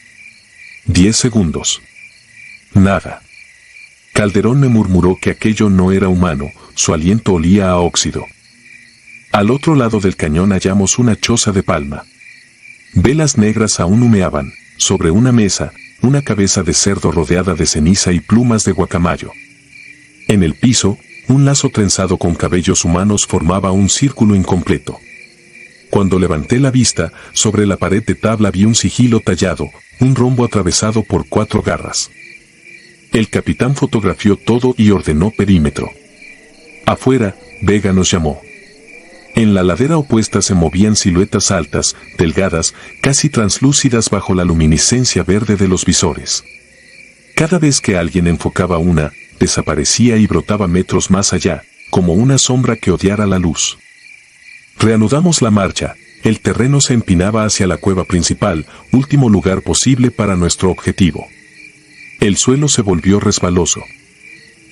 10 segundos. Nada. Calderón me murmuró que aquello no era humano, su aliento olía a óxido. Al otro lado del cañón hallamos una choza de palma. Velas negras aún humeaban, sobre una mesa, una cabeza de cerdo rodeada de ceniza y plumas de guacamayo. En el piso, un lazo trenzado con cabellos humanos formaba un círculo incompleto. Cuando levanté la vista, sobre la pared de tabla vi un sigilo tallado, un rombo atravesado por 4 garras. El capitán fotografió todo y ordenó perímetro. Afuera, Vega nos llamó. En la ladera opuesta se movían siluetas altas, delgadas, casi translúcidas bajo la luminiscencia verde de los visores. Cada vez que alguien enfocaba una, desaparecía y brotaba metros más allá, como una sombra que odiara la luz. Reanudamos la marcha, el terreno se empinaba hacia la cueva principal, último lugar posible para nuestro objetivo. El suelo se volvió resbaloso.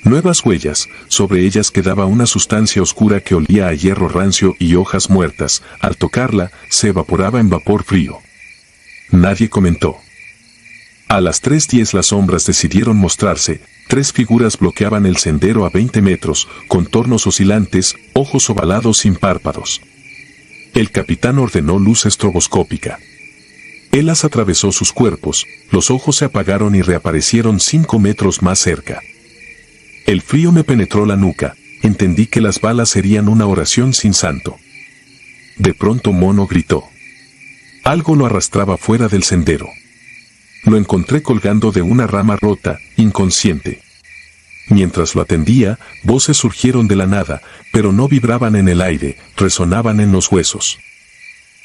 Nuevas huellas, sobre ellas quedaba una sustancia oscura que olía a hierro rancio y hojas muertas. Al tocarla, se evaporaba en vapor frío. Nadie comentó. A las 3:10 las sombras decidieron mostrarse. 3 figuras bloqueaban el sendero a 20 metros, contornos oscilantes, ojos ovalados sin párpados. El capitán ordenó luz estroboscópica. Él las atravesó sus cuerpos, los ojos se apagaron y reaparecieron 5 metros más cerca. El frío me penetró la nuca, entendí que las balas serían una oración sin santo. De pronto Mono gritó. Algo lo arrastraba fuera del sendero. Lo encontré colgando de una rama rota, inconsciente. Mientras lo atendía, voces surgieron de la nada, pero no vibraban en el aire, resonaban en los huesos.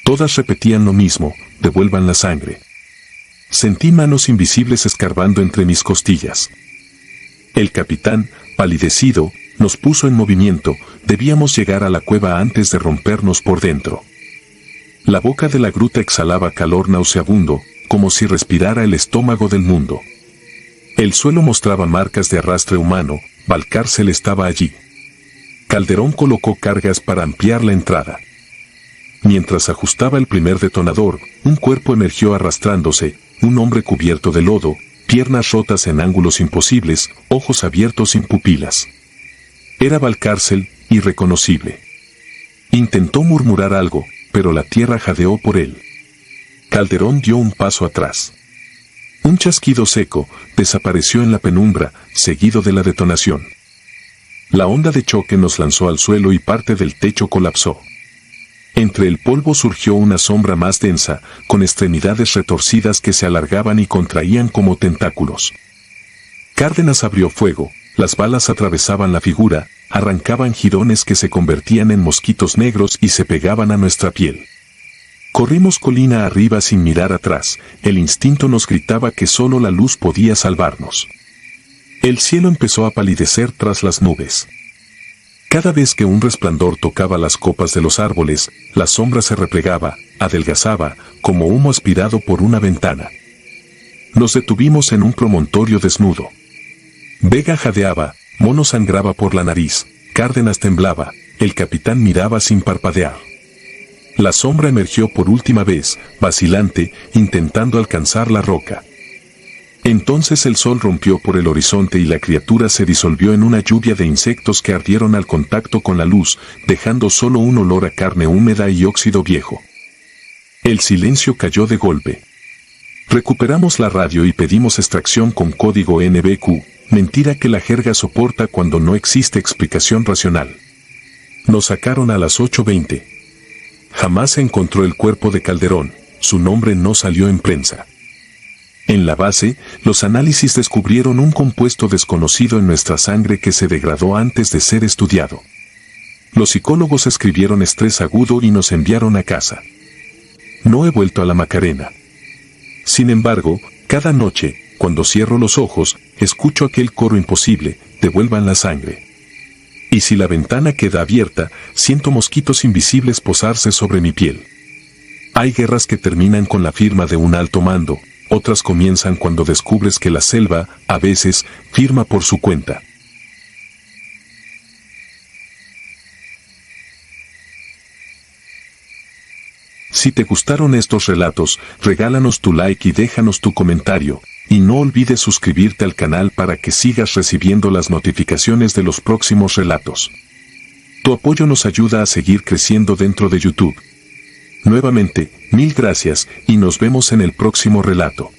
Todas repetían lo mismo, devuelvan la sangre. Sentí manos invisibles escarbando entre mis costillas. El capitán, palidecido, nos puso en movimiento, debíamos llegar a la cueva antes de rompernos por dentro. La boca de la gruta exhalaba calor nauseabundo, como si respirara el estómago del mundo. El suelo mostraba marcas de arrastre humano, Valcárcel estaba allí. Calderón colocó cargas para ampliar la entrada. Mientras ajustaba el primer detonador, un cuerpo emergió arrastrándose, un hombre cubierto de lodo, piernas rotas en ángulos imposibles, ojos abiertos sin pupilas. Era Valcárcel, irreconocible. Intentó murmurar algo, pero la tierra jadeó por él. Calderón dio un paso atrás. Un chasquido seco desapareció en la penumbra, seguido de la detonación. La onda de choque nos lanzó al suelo y parte del techo colapsó. Entre el polvo surgió una sombra más densa, con extremidades retorcidas que se alargaban y contraían como tentáculos. Cárdenas abrió fuego, las balas atravesaban la figura, arrancaban jirones que se convertían en mosquitos negros y se pegaban a nuestra piel. Corrimos colina arriba sin mirar atrás, el instinto nos gritaba que solo la luz podía salvarnos. El cielo empezó a palidecer tras las nubes. Cada vez que un resplandor tocaba las copas de los árboles, la sombra se replegaba, adelgazaba, como humo aspirado por una ventana. Nos detuvimos en un promontorio desnudo. Vega jadeaba, Mono sangraba por la nariz, Cárdenas temblaba, el capitán miraba sin parpadear. La sombra emergió por última vez, vacilante, intentando alcanzar la roca. Entonces el sol rompió por el horizonte y la criatura se disolvió en una lluvia de insectos que ardieron al contacto con la luz, dejando solo un olor a carne húmeda y óxido viejo. El silencio cayó de golpe. Recuperamos la radio y pedimos extracción con código NBQ, mentira que la jerga soporta cuando no existe explicación racional. Nos sacaron a las 8:20. Jamás se encontró el cuerpo de Calderón, su nombre no salió en prensa. En la base, los análisis descubrieron un compuesto desconocido en nuestra sangre que se degradó antes de ser estudiado. Los psicólogos escribieron estrés agudo y nos enviaron a casa. No he vuelto a la Macarena. Sin embargo, cada noche, cuando cierro los ojos, escucho aquel coro imposible, devuelvan la sangre. Y si la ventana queda abierta, siento mosquitos invisibles posarse sobre mi piel. Hay guerras que terminan con la firma de un alto mando, otras comienzan cuando descubres que la selva, a veces, firma por su cuenta. Si te gustaron estos relatos, regálanos tu like y déjanos tu comentario, y no olvides suscribirte al canal para que sigas recibiendo las notificaciones de los próximos relatos. Tu apoyo nos ayuda a seguir creciendo dentro de YouTube. Nuevamente, mil gracias y nos vemos en el próximo relato.